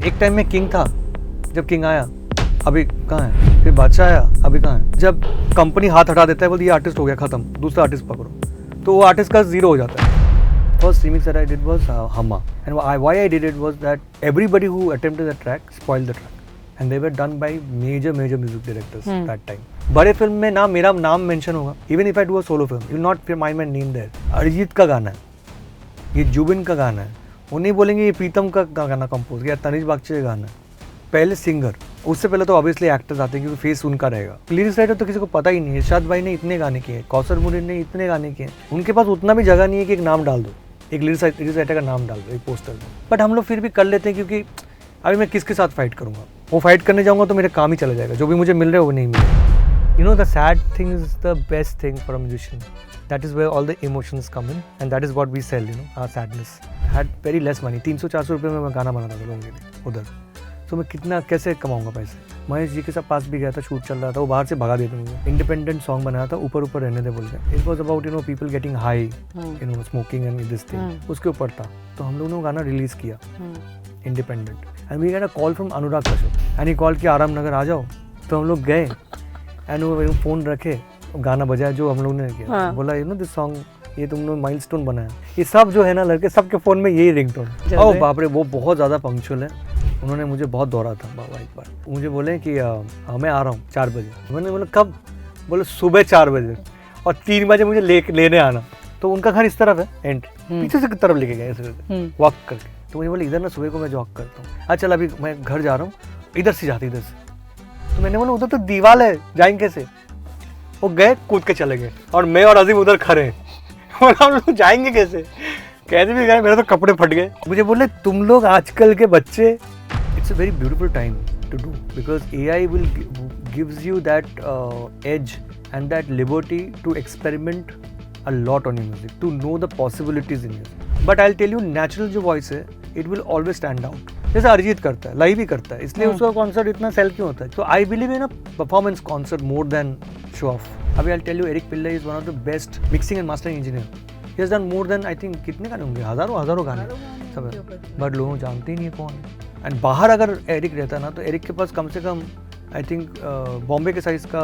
एक टाइम में किंग था, जब किंग आया अभी कहाँ है, फिर बादशाह आया अभी कहाँ है। जब कंपनी हाथ हटा देता है, बोलती ये आर्टिस्ट हो गया खत्म, दूसरा आर्टिस्ट पकड़ो, तो वो आर्टिस्ट का जीरो हो जाता है। First remix that I did was Humma, and why I did it was that everybody who attempted the track spoiled the track, and they were done by major music directors that time. बड़े film में ना मेरा नाम mention होगा, even if I do a solo film, you will not find my name there. Arijit का गाना है, ये जुबिन का गाना है, वो नहीं बोलेंगे ये प्रीतम का गाना कंपोज किया, तनिष बागची का गाना है। पहले सिंगर, उससे पहले तो ऑब्वियसली एक्टर्स आते हैं क्योंकि फेस उनका रहेगा। लिरिक्स राइटर तो किसी को पता ही नहीं है। इरशाद भाई ने इतने गाने किए, कौसर मुरीन ने इतने गाने किए, उनके पास उतना भी जगह नहीं है कि एक नाम डाल दो, एक लिरिक्स राइटर का नाम डाल दो एक पोस्टर में। बट हम लोग फिर भी कर लेते हैं क्योंकि अभी मैं किसके साथ फाइट करूँगा, वो फाइट करने जाऊँगा तो मेरे काम ही चला जाएगा, जो भी मुझे मिल रहा है वो नहीं मिलेगा। You know the sad thing is the best thing for a musician, that is where all the emotions come in and that is what we sell, you know our sadness. Had very less money, 300-400 रुपये में मैं गाना बनाता था लोगों के लिए उधर, तो मैं कितना कैसे कमाऊंगा पैसे। महेश जी के साथ पास भी गया था, शूट चल रहा था, वो बाहर से भगा देते मुझे। इंडिपेंडेंट सॉन्ग बनाया था, ऊपर ऊपर रहने दे बोल के। It was about you know people getting high, you know smoking and this thing, उसके ऊपर था। तो हम लोगों ने गाना रिलीज किया independent, and we get a call from Anurag Kashyap, and he call किया आराम नगर आ जाओ। तो हम लोग गए एंड वो फ़ोन रखे, गाना बजाया जो हम लोग ने किया, बोला यू नो दिस सॉन्ग, ये तुमने माइलस्टोन बनाया। ये सब जो है ना लड़के, सबके फ़ोन में यही रिंगटोन। ओह बाप रे, वो बहुत ज़्यादा पंक्चुअल है। उन्होंने मुझे बहुत दौड़ा था बाबा। एक बार मुझे बोले कि मैं आ रहा हूँ 4 बजे। मैंने बोला कब? बोले सुबह 4 बजे, और 3 बजे मुझे लेने आना। तो उनका घर इस तरफ है, एंड पीछे से तरफ लेके गए ऐसे वॉक करके। तो मुझे बोले इधर ना सुबह को मैं वॉक करता हूँ। अच्छा चल अभी मैं घर जा रहा हूँ, इधर से जाते इधर से। तो मैंने बोला उधर तो दीवार है, जाएंगे कैसे? वो गए, कूद के चले गए, और मैं और अजीम उधर खड़े हैं। हम लोग जाएंगे कैसे? कैसे भी गए, मेरे तो कपड़े फट गए। मुझे बोले तुम लोग आजकल के बच्चे, it's a very beautiful time to do because AI will gives you that edge and that liberty to experiment a lot on your music, to know the possibilities in it. But I'll tell you, natural जो voice है, it will always stand out. जैसे अरिजीत करता है, live ही करता है, इसलिए उसका concert इतना सेल क्यों होता है? तो I believe in a performance concert more than show off. अभी I'll tell you, Eric Pillai is one of the best mixing and mastering engineer. He has done more than I think कितने गाने होंगे, हजारों गाने सब है, बट लोग जानते ही नहीं कौन है। एंड बाहर अगर एरिक रहता ना, तो एरिक के पास कम से कम आई थिंक बॉम्बे के साइज़ का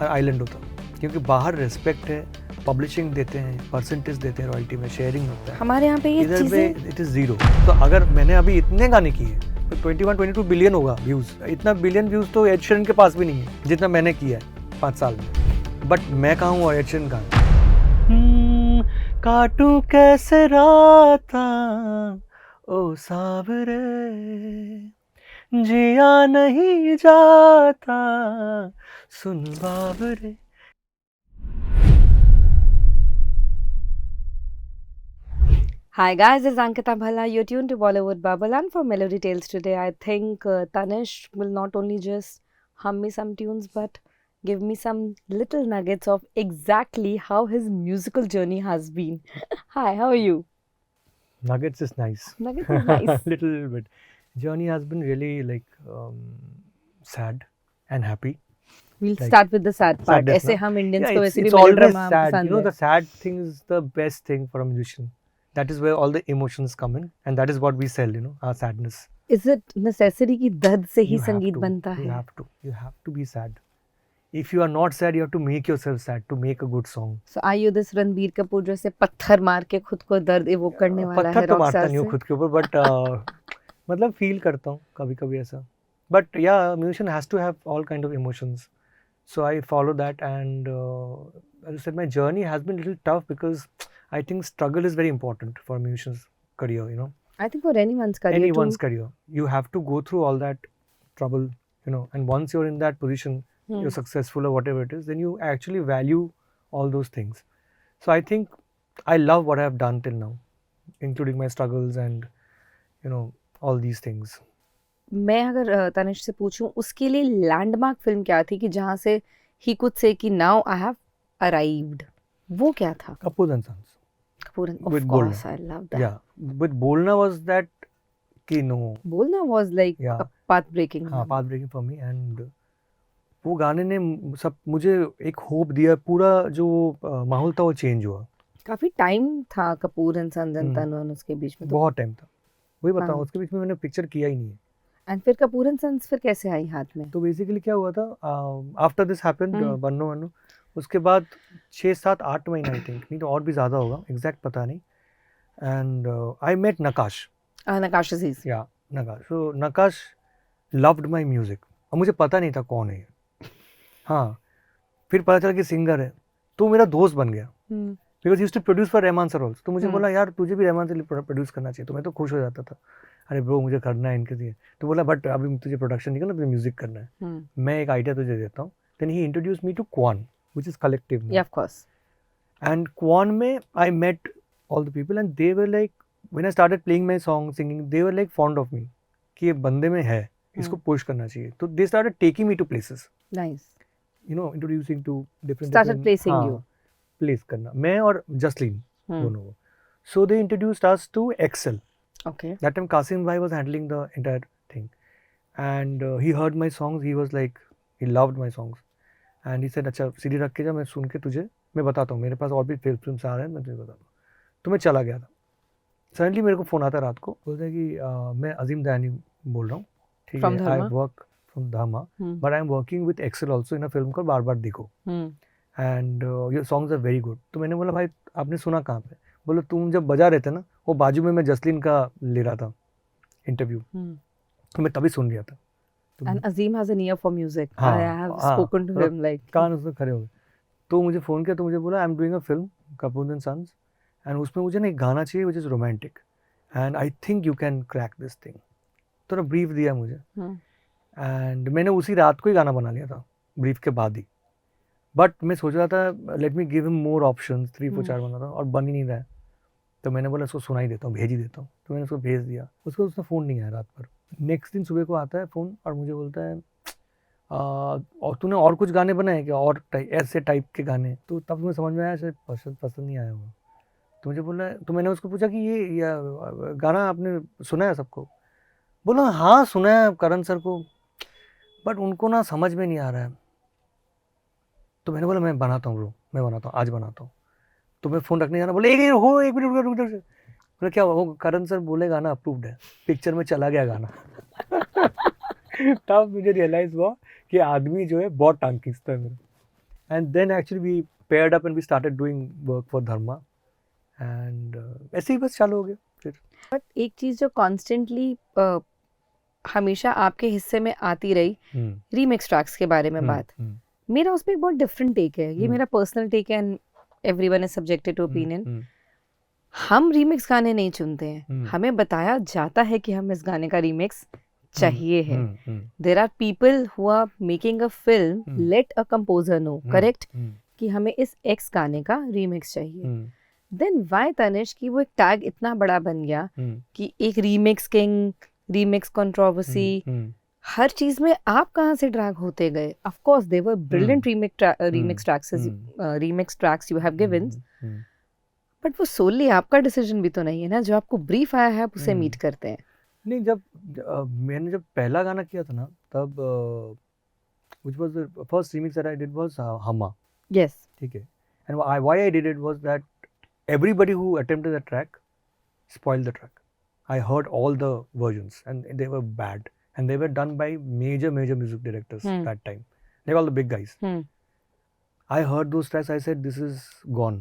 आइलैंड होता, क्योंकि बाहर रिस्पेक्ट है, पब्लिशिंग देते हैं, परसेंटेज देते हैं, रॉयल्टी में शेयरिंग होता है। हमारे यहाँ पे ये इधर पे इट इज़ जीरो। तो अगर मैंने अभी इतने गाने किए तो 21-22 बिलियन होगा व्यूज़। इतना बिलियन व्यूज़ तो एड शीरन के पास भी नहीं है जितना मैंने किया है 5 साल में। बट मैं कहाँ हूँ एड शीरन कहाँ? काटूं कैसे राता ओ सावरे, जिया नहीं जाता सुन बाबरे। Hi guys, this is Ankita Bhala. You're tuned to Bollywood Bubble, and for Melody Tales today, I think Tanish will not only just hum me some tunes, but give me some little nuggets of exactly how his musical journey has been. Hi, how are you? Nuggets is nice. Nuggets is nice. Little bit. Journey has been really like sad and happy. We'll Like, start with the sad part. sadness, ऐसे no? हम Indians Yeah, को वैसे भी it's always melodrama sad. पसंद You know, है. the sad thing is the best thing for a musician. That is where all the emotions come in, and that is what we sell, you know, our sadness. Is it necessary कि दर्द से ही You have संगीत to, बनता you है? have to be sad. If you are not sad, you have to make yourself sad to make a good song. So are you this Ranbir Kapoor जैसे पत्थर मार के खुद को दर्द एवोक करने वाला है? पत्थर तो मारता रॉकस्टार नहीं हूँ से? खुद के ऊपर, बट मतलब फील करता हूँ कभी कभी ऐसा। But yeah musician has to have all kind of emotions, so I follow that, and as I said, my journey has been a little tough because I think struggle is very important for a musician's career, you know. I think for anyone's career. Anyone's career, you have to go through all that trouble, you know, and once you're in that position, you're successful or whatever it is, then you actually value all those things. So I think I love what I have done till now, including my struggles and, you know, all these things. मैं अगर तनिष्क से पूछूं उसके लिए landmark film क्या थी कि जहां से ही कुड से कि नाउ आई हैव अराइव्ड, वो क्या था? Kapoor and Sons. Kapoor, of With course Bolna. I love that. Yeah, with Bolna was that कि no, Bolna was like Yeah. A path breaking. हाँ path breaking for me, and वो गाने ने सब मुझे एक होप दिया, पूरा जो माहौल था वो चेंज हुआ। काफी टाइम था कपूर एंड सन्स एंड तन्वन उसके बीच में, तो बहुत टाइम था, वही बताऊँ हाँ. उसके बीच में मैंने पिक्चर किया ही नहीं है। एंड फिर कपूर एंड सन्स फिर कैसे आई हाथ में? तो बेसिकली क्या हुआ था, आफ्टर दिस हैपेंड बन्नो वन्नो, उसके बाद 6-7-8 महीने आई थिंक, नहीं तो और भी ज़्यादा होगा, एग्जैक्ट पता नहीं. एंड आई मेट नकाश. नकाश अजीज. या नकाश. सो नकाश लव्ड माई म्यूजिक. और मुझे पता नहीं था कौन है ये. हाँ, फिर पता चला कि सिंगर है, तो मेरा दोस्त बन गया. Because use to produce for Rahman sir also. तो मुझे बोला यार तुझे भी रहमान से प्रोड्यूस करना चाहिए. तो मैं तो खुश हो जाता था, अरे ब्रो मुझे करना है इनके लिए. तो बोला बट अभी तुझे प्रोडक्शन नहीं करना, तुझे म्यूजिक करना है. मैं एक आइडिया तुझे देता हूँ. Then he introduce me to Qaan, which is collective. Yeah of course. And Qaan में I met all the people and they were like, when I started playing my song singing, they were like fond of me कि ये बंदे में है, इसको push करना चाहिए. तो they started taking me to places, nice. You know, introducing to different. Started placing you. Place करना, मैं और जसलीन दोनों को. So they introduced us to Excel. Okay. That time Kasim bhai was handling the entire thing, and he heard my songs. He was like, he loved my songs, and he said, अच्छा CD रख के जा, मैं सुन के तुझे मैं बताता हूँ, मेरे पास और भी फिल्म्स आ रहे हैं, मैं तुझे बताता हूँ. तो मैं चला गया था. सडनली मेरे को फ़ोन आता रात को, बोलता है कि मैं अजीम दयानी बोल रहा हूँ, ठीक From है, Dharma? I work from Dharma, but I am working with Excel also in a film called Baar Baar Dekho, and your songs are very good. तो मैंने बोला भाई आपने सुना कहाँ पे? बोलो तुम जब बजा रहे थे ना, वो बाजू में मैं जसलीन का ले रहा था इंटरव्यू, तो मैं तभी सुन लिया था. And Azim has an ear for music. हाँ, I have हाँ, spoken to him like. कान उसमें खड़े हो गए. तो मुझे फ़ोन किया, तो मुझे बोला I am doing a film Kapoor and Sons, and उसमें मुझे ना एक गाना चाहिए which is romantic, and I think you can crack this thing. तो ब्रीफ दिया मुझे, एंड मैंने उसी रात को ही गाना बना लिया था, ब्रीफ के बाद ही. बट मैं सोच रहा था let me give him more options, 3-4 बना था और बन ही नहीं रहा है. तो मैंने बोला इसको सुना ही देता हूँ, भेज ही देता हूँ. तो मैंने उसको भेज दिया. उसको उसका फ़ोन नहीं आया रात भर. नेक्स्ट दिन सुबह को आता है फ़ोन और मुझे बोलता है और तूने और कुछ गाने बनाए क्या, और ऐसे टाइप के गाने? तो तब मुझे समझ में आया शायद पसंद नहीं आया होगा. तो मुझे बोला, तो मैंने उसको पूछा कि ये गाना आपने सुना है सबको? बोला हाँ सुना है करण सर को, बट उनको ना समझ में नहीं आ रहा है. तो मैंने बोला मैं बनाता हूँ ब्रो, मैं बनाता हूँ, आज बनाता हूँ. तो मैं फ़ोन रखने जाना, बोले एक मिनट रुक. बोले क्या हुआ? वो करण सर बोले गाना अप्रूव्ड है, पिक्चर में चला गया गाना. तब मुझे रियलाइज हुआ कि आदमी जो है बहुत टांग खींचता है मेरा. And then actually we paired up and we started doing work for Dharma, and ऐसे ही बस चालू हो गया फिर. बट एक चीज़ जो कॉन्स्टेंटली हमेशा आपके हिस्से में आती रही, रीमिक्स ट्रैक्स के बारे में बात. मेरा उस पर एक बहुत डिफरेंट टेक है. ये मेरा पर्सनल टेक है and everyone is subjected to opinion. हम रीमिक्स गाने नहीं चुनते हैं, हमें बताया जाता है कि हम इस गाने का रीमिक्स चाहिए है. There are people who are making a film, let a composer know, correct, कि हमें इस एक्स गाने का रीमिक्स चाहिए. देन व्हाई तनिष्क की वो एक टैग इतना बड़ा बन गया कि एक रीमिक्स किंग, रीमिक्स कंट्रोवर्सी, हर चीज में आप कहाँ से ड्रैग होते गए? Of course there were brilliant remix tracks you have given, but वो सोली आपका डिसीजन भी तो नहीं है ना, जो आपको ब्रीफ आया है आप उसे मीट करते हैं. नहीं, जब मैंने जब पहला गाना किया था ना, तब which was the first remix that I did was Hama. Yes. ठीक है. And why I did it was that everybody who attempted the track spoiled the track. I heard all the versions and they were bad, and they were done by major music directors that time. They were all the big guys. I heard those tracks. I said, this is gone.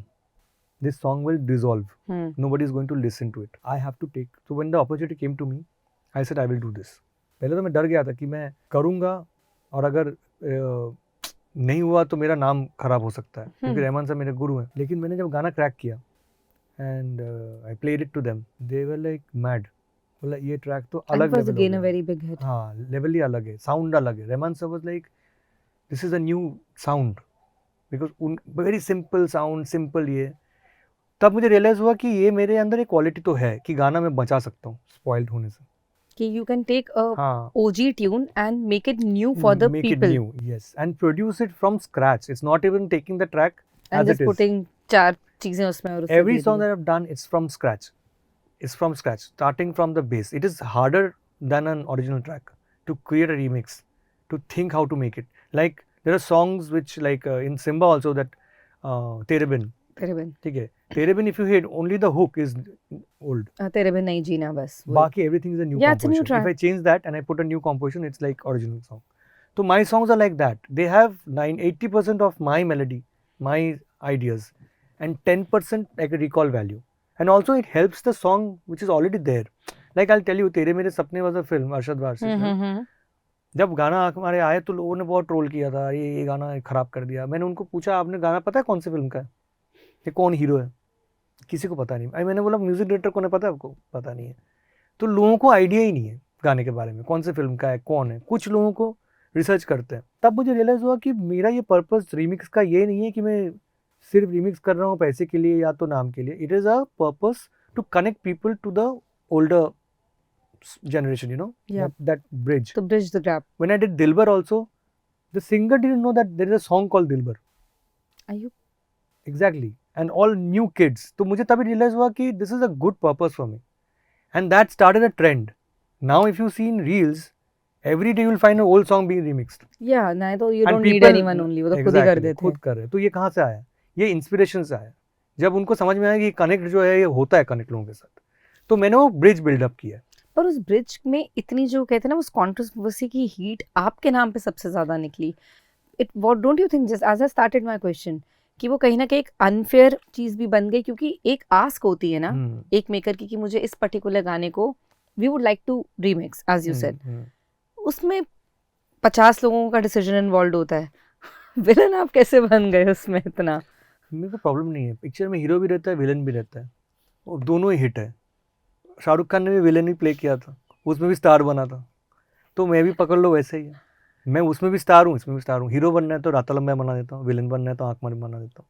This song will dissolve. Nobody is going to listen to it. I have to take. So when the opportunity came to me, I said I will do this. पहले तो मैं डर गया था कि मैं करूँगा और अगर नहीं हुआ तो मेरा नाम खराब हो सकता है, क्योंकि रहमान साहब मेरे गुरु हैं. लेकिन मैंने जब गाना क्रैक किया and I played it to them, they were like mad. बोला ये ट्रैक तो अलग level again a very big hit. हाँ, लेवल ही अलग है, साउंड अलग है. Rahman sahab was like this is a new sound, because very simple sound, simple ये. तब मुझे रियलाइज हुआ कि ये मेरे अंदर एक क्वालिटी तो है कि गाना मैं बचा सकता हूँ स्पॉइल्ड होने से. कि you can take a OG tune and make it new for the make people. It new, yes, and produce it from scratch. It's not even taking the track and as just it is. putting चार चीजें उसमें और Every song that I've done, it's from scratch. It's from scratch, starting from the base. It is harder than an original track to create a remix, to think how to make it. Like there are songs which, like in Simba also, that Tere Bin, तेरे बिन ठीक है, तेरे बिन if you hate only the hook is old. तेरे बिन नहीं जीना बस वही। Baki everything is a new Yeah, it's a new composition. If I track. change that and I put a new composition, it's like original song. So my songs are like that. They have 80% of my melody, my ideas, and 10% like a recall value. And also it helps the song which is already there. Like I'll tell you, Tere Mere Sapne was a film, Arshad Varsi. हम्म जब गाना हमारे आए तो लोगों ने बहुत troll किया था, ये गाना खराब कर दिया। मैंने उनको पूछा, आपने गाना पता है कौन सी फिल्म का है, ये कौन हीरो है? किसी को पता नहीं। मैंने बोला म्यूजिक डायरेक्टर कौन है पता है आपको? पता नहीं है। तो लोगों को आइडिया ही नहीं है गाने के बारे में, कौन से फिल्म का है, कौन है। कुछ लोगों को रिसर्च करते हैं। तब मुझे रियलाइज़ हुआ कि मेरा ये पर्पस रिमिक्स का ये नहीं है कि मैं सिर्फ रिमिक्स कर रहा हूँ पैसे के लिए या तो नाम के लिए। It is a purpose to connect people to the older generation, you know, Yeah. that bridge. to bridge the gap. When I did Dilbar also, the singer didn't know that there is a song called Dilbar. Are you Exactly. And all new kids. तो मुझे तभी realize हुआ कि this is a good purpose for me. And that started a trend. Now if you see in reels, every day you will find an old song being remixed. yeah नहीं तो you And don't need people- anyone only वो तो खुद ही कर Exactly, देते खुद कर रहे हैं। तो ये कहाँ से आया? ये इंस्पिरेशन से आया। जब उनको समझ में आया कि कनेक्ट जो है ये होता है कनेक्ट लोगों के साथ, तो मैंने वो ब्रिज बिल्डअप किया। पर उस ब्रिज में इतनी जो कहते हैं ना उस कंट्रोवर्सी की हीट आपके नाम पे सबसे ज्यादा निकली। It what don't you think just as I started my question कि वो कहीं ना कहीं एक अनफेयर चीज भी बन गई, क्योंकि एक आस्क होती है ना एक मेकर की कि मुझे इस पर्टिकुलर गाने को we would like to remix as you said, उसमें 50 लोगों का डिसीजन इन्वॉल्व होता है। विलन आप कैसे बन गए उसमें इतना? मेरे को प्रॉब्लम नहीं है, पिक्चर में हीरो भी रहता है विलन भी रहता है, वो दोनों ही हिट है। शाहरुख खान ने भी विलन ही प्ले किया था, उसमें भी स्टार बना था, तो मैं भी पकड़ लो वैसे ही है। मैं उसमें भी स्टार हूँ, इसमें भी स्टार हूँ। हीरो बनना है तो राता लंबा बना देता हूँ, विलन बनना है तो आँख मारी बना देता हूँ।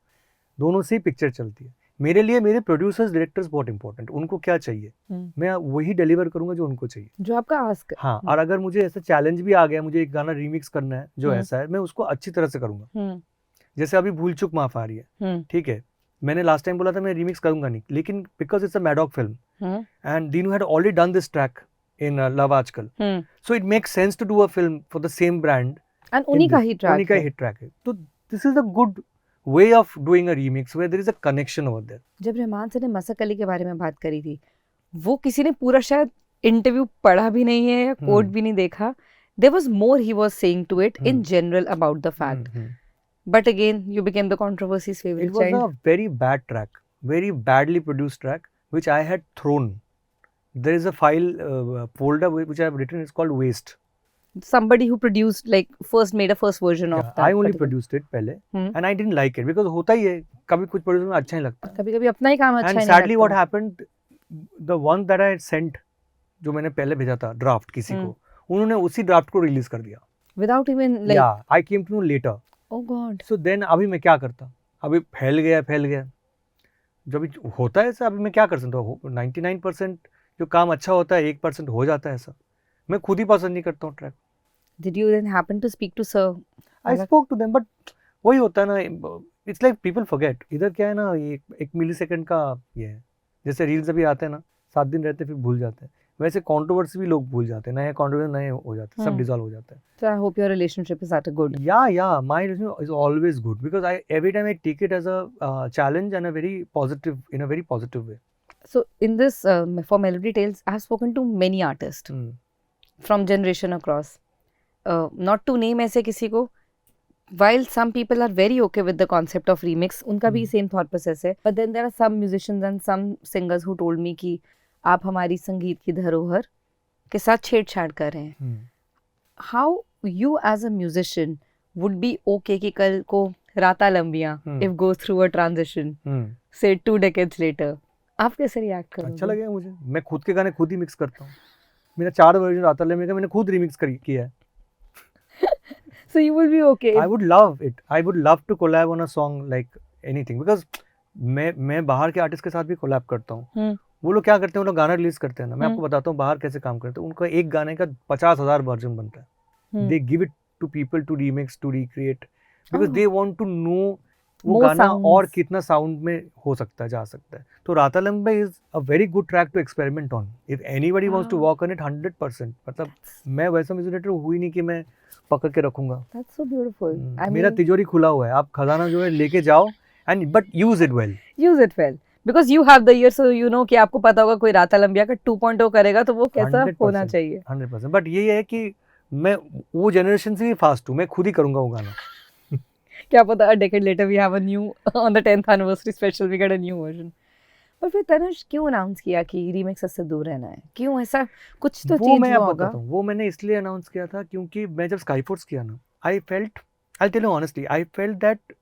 दोनों से ही पिक्चर चलती है। मेरे लिए मेरे प्रोड्यूसर्स डायरेक्टर्स बहुत इंपॉर्टेंट, उनको क्या चाहिए मैं वही डिलीवर करूंगा जो उनको चाहिए, जो आपका आस्क। हाँ। और अगर मुझे ऐसा चैलेंज भी आ गया, मुझे एक गाना रीमिक्स करना है जो ऐसा है, मैं उसको अच्छी तरह से करूंगा। जैसे अभी भूल चुक माफ आ रही है, ठीक है, मैंने लास्ट टाइम बोला था मैं रीमिक्स करूंगा नहीं, लेकिन because it's a Maddock film and Dinoo had already done this track in love Aajkal, so it makes sense to do a film for the same brand and उन्हीं का ही ट्रैक है। तो this is a good way of doing a remix where there is a connection over there. जब Rahman sir ने मसक अली के बारे में बात करी थी, वो किसी ने पूरा शायद इंटरव्यू पढ़ा भी नहीं है या कोट भी नहीं देखा। There was more he was saying to it in general about the fact. But again, you became the controversy's favorite child. It was a very bad track, very badly produced track, which I had thrown. There is a file folder which I have written. It's called Waste. Somebody who produced like made a first version of that. I only produced it पहले, and I didn't like it because होता ही है, कभी कुछ producer में अच्छा नहीं लगता, कभी-कभी अपना ही काम अच्छा नहीं लगता। And sadly what happened, the one that I sent, जो मैंने पहले भेजा था ड्राफ्ट किसी को, उन्होंने उसी ड्राफ्ट को रिलीज कर दिया without even like yeah, I came to know later. Oh God. So then अभी मैं क्या करता, अभी फैल गया। जब होता है ऐसा, अभी मैं क्या कर सकता हूँ? 99% जो काम अच्छा होता है 1% हो जाता है ऐसा। मैं खुद ही पसंद नहीं करता हूँ track. Did you then happen to speak to sir? I spoke to them, but वही होता है ना, it's like people forget. इधर क्या है ना, ये 1 मिलीसेकंड का ये है, जैसे रील्स अभी आते हैं ना, 7 दिन रहते हैं फिर भूल जाते हैं, वैसे कंट्रोवर्सी भी लोग भूल जाते हैं, नए कंट्रोवर्सी नए हो जाते हैं, सब डिसॉल्व हो जाता है। So I hope your relationship is at a good. Yeah, my relationship is always good because every time I take it as a challenge and in a very positive way. So in this for Melody Tales, I have spoken to many artists from generation across. Not to name ऐसे किसी को, while some people are very okay with the concept of remix, उनका भी same thought process है, but then there are some musicians and some singers who told me कि आप हमारी संगीत की धरोहर के साथ छेड़छाड़ कर रहे हैं। How you as a musician would be okay कि कल को राता लंबियां if goes through a transition, say 2 decades later, आप कैसे रिएक्ट करोगे? अच्छा लगेगा मुझे, मैं खुद के गाने खुद ही मिक्स करता हूँ। मेरा 4 वर्जन राता लंबियां का मैंने खुद रिमिक्स किया है। So you will be okay. I would love it. I would love to collab on a song like anything because मैं बाहर के आर्टिस्ट के साथ भी कोलैब करता हूँ। वो लोग क्या करते हैं, वो लोग गाना रिलीज करते हैं ना, मैं आपको बताता हूँ बाहर कैसे काम करते हैं। उनका एक गाने का 50,000 वर्जन बनता है। They give it to people to remix, to recreate because they want to know वो गाना और कितना साउंड में हो सकता है, जा सकता है। तो Raataan Lambiyan is a very good track to experiment on if anybody wants to work on it 100%। मतलब मैं वैसा म्यूजिक डायरेक्टर हुई नहीं कि मैं पकड़ के रखूंगा। That's so beautiful. मेरा तिजोरी खुला हुआ है, आप खजाना जो है लेके जाओ and but use it well. Use it well because you have the year so you know कि आपको पता होगा कोई राता लंबिया का 2.0 करेगा तो वो कैसा 100%, होना चाहिए. 100%. बट ये है कि मैं वो जनरेशन से भी फास्ट हूँ, मैं खुद ही करूँगा वो गाना. क्या पता a decade later we have a new on the 10th anniversary special we get a new version. पर फिर तनुष क्यों अनाउंस किया कि रीमिक्स से दूर रहना है? क्यों ऐसा कुछ तो वो चेंज मैं हुआ आप होगा. बताता हूँ, वो मैंने इसलिए अनाउंस किया था क्योंकि मैं जब स्काईफोर्स किया ना, I felt, I tell you honestly, I felt that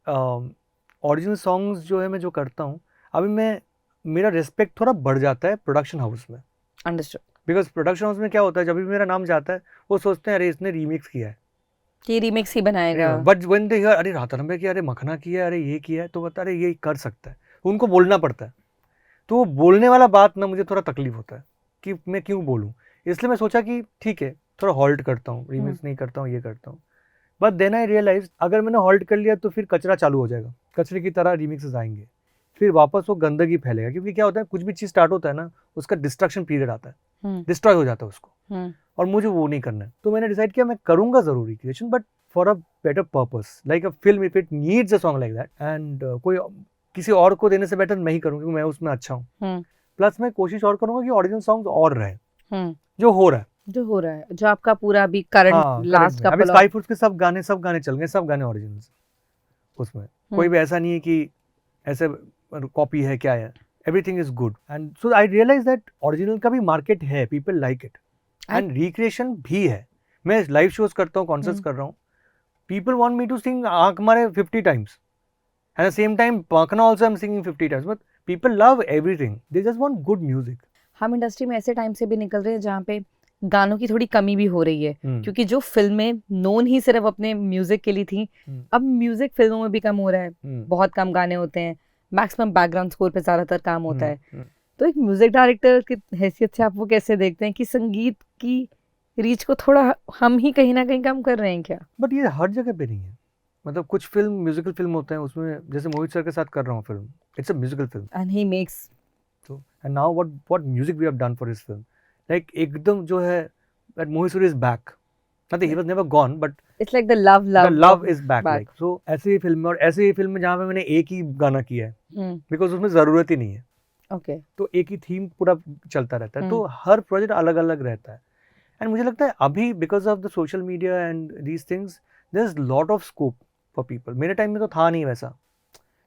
original songs जो है मैं जो करता हूँ अभी मैं, मेरा रिस्पेक्ट थोड़ा बढ़ जाता है प्रोडक्शन हाउस में. अंडरस्टूड. बिकॉज प्रोडक्शन हाउस में क्या होता है, जब भी मेरा नाम जाता है वो सोचते हैं अरे इसने रीमिक्स किया है, कि रीमिक्स ही बनाएगा. बट व्हेन दे हियर अरे राता लंबे किया, अरे मखना किया, अरे ये किया है, तो बता अरे ये कर सकता है, उनको बोलना पड़ता है. तो वो बोलने वाला बात ना मुझे थोड़ा तकलीफ होता है कि मैं क्यों बोलूँ. इसलिए मैं सोचा कि ठीक है थोड़ा हॉल्ट करता हूँ, रीमिक्स नहीं करता हूँ, ये करता हूँ. बट देन आई रियलाइज अगर मैंने हॉल्ट कर लिया तो फिर कचरा चालू हो जाएगा, कचरे की तरह रीमिक्सेस आएंगे, फिर वापस वो गंदगी फैलेगा. क्योंकि क्या होता है, कुछ भी चीज़ स्टार्ट होता है ना, उसका डिस्ट्रक्शन पीरियड आता है, डिस्ट्रॉय हो जाता है उसको, और मुझे वो नहीं करना है. तो मैंने डिसाइड किया मैं करूँगा ज़रूर creation, but for a better purpose, like a film if it needs a song like that, and कोई किसी और को देने से बेटर मैं ही करूँ क्योंकि मैं उसमें अच्छा हूँ. प्लस मैं कोशिश और करूँगा कि ओरिजिनल सॉन्ग्स और रहे जो हो रहा है. जो आपका पूरा अभी करंट लास्ट का अभी स्काईफोर्स के सब गाने चल गए, सब गाने ओरिजिनल उसमें. कोई भी ऐसा नहीं है कि ऐसे कॉपी है क्या है, everything is good. And so I realise that original का भी मार्केट है, people like it, and recreation भी है. मैं लाइव शोज करता हूँ, कॉन्सर्ट्स कर रहा हूँ, people want me to sing Aankh Maare 50 times, at the same time पाखना also I am singing 50 times, but people love everything, they just want good music. हम इंडस्ट्री में ऐसे टाइम से भी निकल रहे हैं जहाँ पे गानों की थोड़ी कमी भी हो रही है. क्योंकि जो फिल्में नोन ही सिर्फ अपने म्यूजिक के लिए थी, अब म्यूजिक फिल्मों में भी कम हो रहा है. बहुत कम गाने होते हैं, मैक्सिमम बैकग्राउंड स्कोर पे ज्यादातर काम होता है. तो एक म्यूजिक डायरेक्टर की हैसियत से आप वो कैसे देखते हैं कि संगीत की रीच को थोड़ा हम ही कहीं ना कहीं कम कर रहे हैं क्या? बट ये हर जगह पे नहीं है. मतलब कुछ फिल्म म्यूजिकल फिल्म होते हैं, उसमें जैसे मोहित सर के साथ कर रहा हूँ film, it's a musical film, and he makes so and now what music we have done for his film, like एकदम जो है that Mohit Suri is back, nothing, he was never gone, but it's like the love is back. Like so ऐसे ही film में, और ऐसे ही film में जहाँ पे मैंने एक ही गाना किया है बिकॉज उसमें ज़रूरत ही नहीं है. ओके. तो एक ही थीम पूरा चलता रहता है, तो हर प्रोजेक्ट अलग अलग रहता है. एंड मुझे लगता है अभी because of the social media and these things there is lot of scope for people. मेरे टाइम में तो था नहीं वैसा.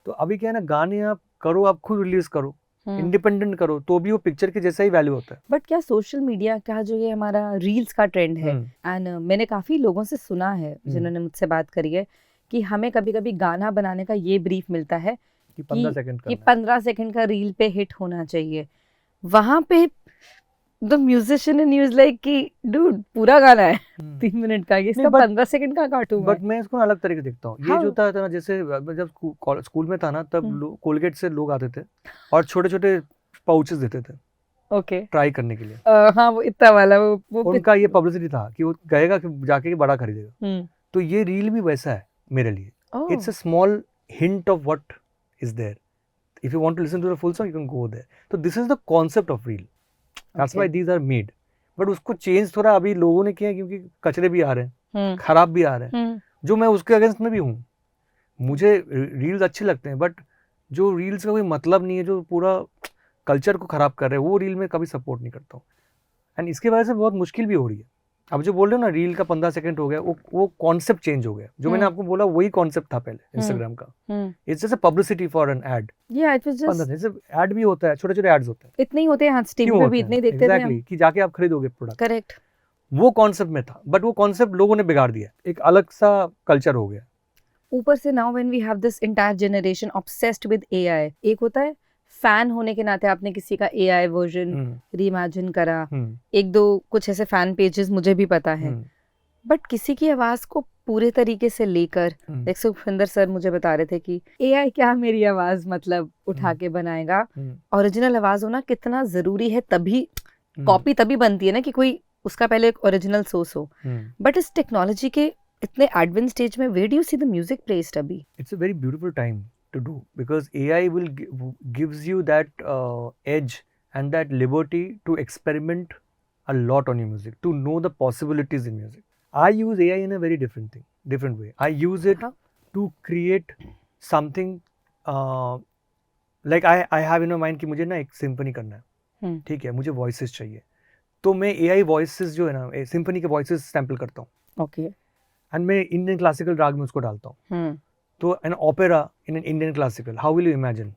तो अभी क्या है ना, गाने आप करो, आप खुद रिलीज करो, इंडिपेंडेंट करो, तो भी वो पिक्चर के जैसा ही वैल्यू होता है. बट क्या सोशल मीडिया का जो ये हमारा रील्स का ट्रेंड है, एंड मैंने काफी लोगों से सुना है जिन्होंने मुझसे बात करी है कि हमें कभी कभी गाना बनाने का ये ब्रीफ मिलता है कि 15 सेकंड कि 15 सेकंड का रील पे हिट होना चाहिए. वहां पे the musician in use like कि डूड पूरा गाना है 3 मिनट का, ये इसका 15 सेकंड का काटूं. बट मैं इसको अलग तरीके से देखता हूँ. ये जो होता था ना, जैसे मैं जब स्कूल में था ना, तब कोलगेट से लोग आते थे और छोटे छोटे पाउचेस देते थे ओके ट्राई करने के लिए. हाँ वो इतना वाला वो उनका ये पब्लिसिटी था कि वो कहेगा कि जाके बड़ा खरीदेगा. तो ये रील भी वैसा है मेरे लिए. It's a small hint of what is there. If you want to listen to the full song you can go there. तो this is the concept of reel, that's why these are made. But उसको change थोड़ा अभी लोगों ने किया क्योंकि कचरे भी आ रहे हैं, खराब भी आ रहे हैं, जो मैं उसके अगेंस्ट में भी हूँ. मुझे रील्स अच्छे लगते हैं, बट जो रील्स का कोई मतलब नहीं है, जो पूरा कल्चर को खराब कर रहे हैं, वो रील में कभी सपोर्ट नहीं करता हूँ. एंड इसके वजह से बहुत मुश्किल भी हो रही है. अब जो बोल रहे हो ना, रील का 15 सेकंड हो गया, वो कॉन्सेप्ट चेंज हो गया. जो मैंने आपको बोला वही कॉन्सेप्ट था पहले इंस्टाग्राम का. It's just a publicity for an ad. या इट वाज जस्ट एड भी होता है, छोटे छोटे एड्स होते हैं, इतने ही होते हैं. हाँ, टीवी पे भी इतने ही देखते थे एग्जैक्टली, कि जाके आप खरीदोगे प्रोडक्ट. करेक्ट. वो कॉन्सेप्ट में था, बट वो कॉन्सेप्ट लोगों ने बिगाड़ दिया, एक अलग सा कल्चर हो गया. ऊपर से now when we have this entire generation obsessed with AI, एक होता है फैन होने के नाते आपने किसी का एआई वर्जन रीइमेजिन करा, एक दो कुछ ऐसे फैन पेजेस मुझे भी पता है. बट किसी की आवाज को पूरे तरीके से लेकर, एक सुखविंदर सर मुझे बता रहे थे कि एआई क्या मेरी आवाज मतलब उठा के बनाएगा. ओरिजिनल आवाज होना कितना जरूरी है, तभी कॉपी तभी बनती है ना कि कोई उसका पहले एक ओरिजिनल सोर्स हो. बट इस टेक्नोलॉजी के इतने एडवांस स्टेज में where do you see the music placed अभी? It's a very beautiful time to do, because AI will gives you that edge and that liberty to experiment a lot on your music, to know the possibilities in music. I use AI in a very different way. I use it to create something like I have in mind कि मुझे ना एक symphony करना है, हम्म, ठीक है, मुझे voices चाहिए, तो मैं AI वॉइसेस जो है ना सिम्फनी के वॉइसेस सैम्पल करता हूँ ओके, एंड मैं इंडियन क्लासिकल राग में उसको डालता हूँ. हम्म, तो an opera in an Indian classical, how will you imagine?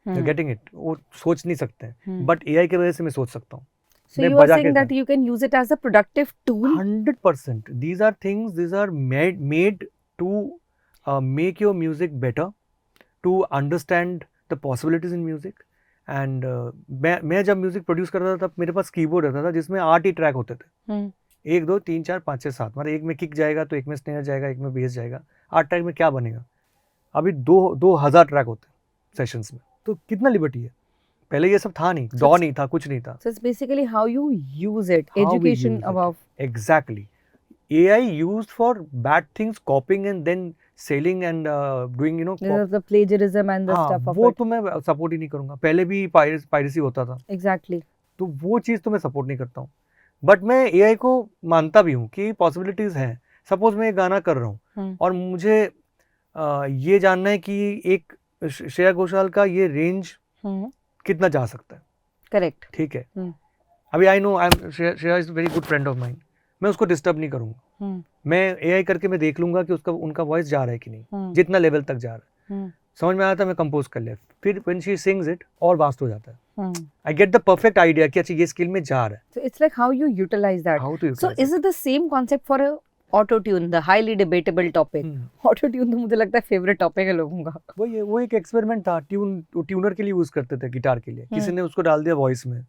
You getting it? वो सोच नहीं सकते हैं, हम्म. बट AI की वजह से मैं सोच सकता हूँ. So मैं you are बजा saying के that you can use it as a productive tool? 100%. These are things, these are made to make your music better, to understand the possibilities in music. And मैं जब music produce करता था तब मेरे पास keyboard रहता था जिसमें 8 ही ट्रैक होते थे. हम्म, 1 2 3 4 5 6 7, मतलब एक में किक जाएगा तो एक में स्नेयर जाएगा, एक में बेस जाएगा. 8 ट्रैक में क्या बनेगा? अभी 2000 ट्रैक होते हैं सेशंस में. तो कितना लिबर्टी है. पहले ये सब था नहीं, So डॉ it's- नहीं था, कुछ नहीं था. so it's basically how you use it, How we education use it. above. Exactly. AI used for bad things, copying and then selling and doing, The plagiarism and the हाँ, stuff of वो it. तो मैं support ही नहीं करूंगा. पहले भी piracy होता था, Exactly. तो वो चीज़ तो मैं सपोर्ट नहीं करता हूँ. बट मैं AI को मानता भी हूँ कि पॉसिबिलिटीज़ हैं. सपोज मैं एक गाना कर रहा हूँ और मुझे ये जानना है कि एक श्रेया घोषाल का ये रेंज कितना जा सकता है. Correct. ठीक है. हम्म. अभी I know Shreya is very good friend of mind. मैं उसको डिस्टर्ब नहीं करूंगा. मैं AI करके मैं देख लूंगा कि उनका वॉइस जा रहा है कि नहीं, जितना लेवल तक जा रहा है. समझ में आया था, मैं कंपोज कर लिया. फिर व्हेन शी सिंग्स इट और वास्ट हो जाता है. I get the perfect idea कि अच्छा ये स्किल में जा रहा है. So it's like how you utilize that. How to So is it the same concept for a auto tune, the highly debatable topic? Auto tune तो मुझे लगता है फेवरेट टॉपिक है लोगों का. वो एक एक्सपेरिमेंट था. ट्यूनर के लिए यूज करते थे, गिटार के लिए. किसी ने उसको डाल दिया वॉइस में,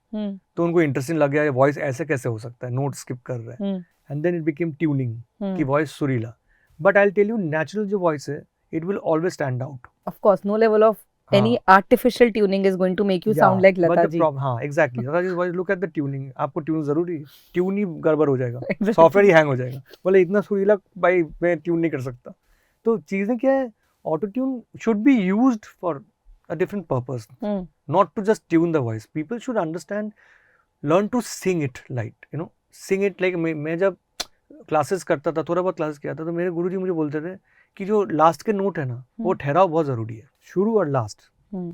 तो उनको इंटरेस्टिंग लग गया, वॉइस ऐसे कैसे हो सकता है, नोट स्किप कर रहा है. And then it became tuning की वॉइस सुरीला. But I will tell you, natural जो वॉइस है it will always stand out. Of course, no level of any artificial tuning is going to make you sound like Lata ji. हाँ, exactly. Lata ji voice, look at the tuning. आपको tune जरूरी है? Tune ही गड़बड़ हो जाएगा, Exactly. Software ही hang हो जाएगा. बोले इतना सुरीला भाई मैं ट्यून नहीं कर सकता. तो चीजें क्या है, auto tune should be used for a different purpose, not to just tune the voice. People should understand, learn to sing it light, sing it like. मैं जब क्लासेस करता था, थोड़ा बहुत क्लासेस किया था, तो मेरे गुरुजी मुझे बोलते थे कि जो लास्ट के नोट है ना, वो ठहराव बहुत ज़रूरी है. शुरू और लास्ट,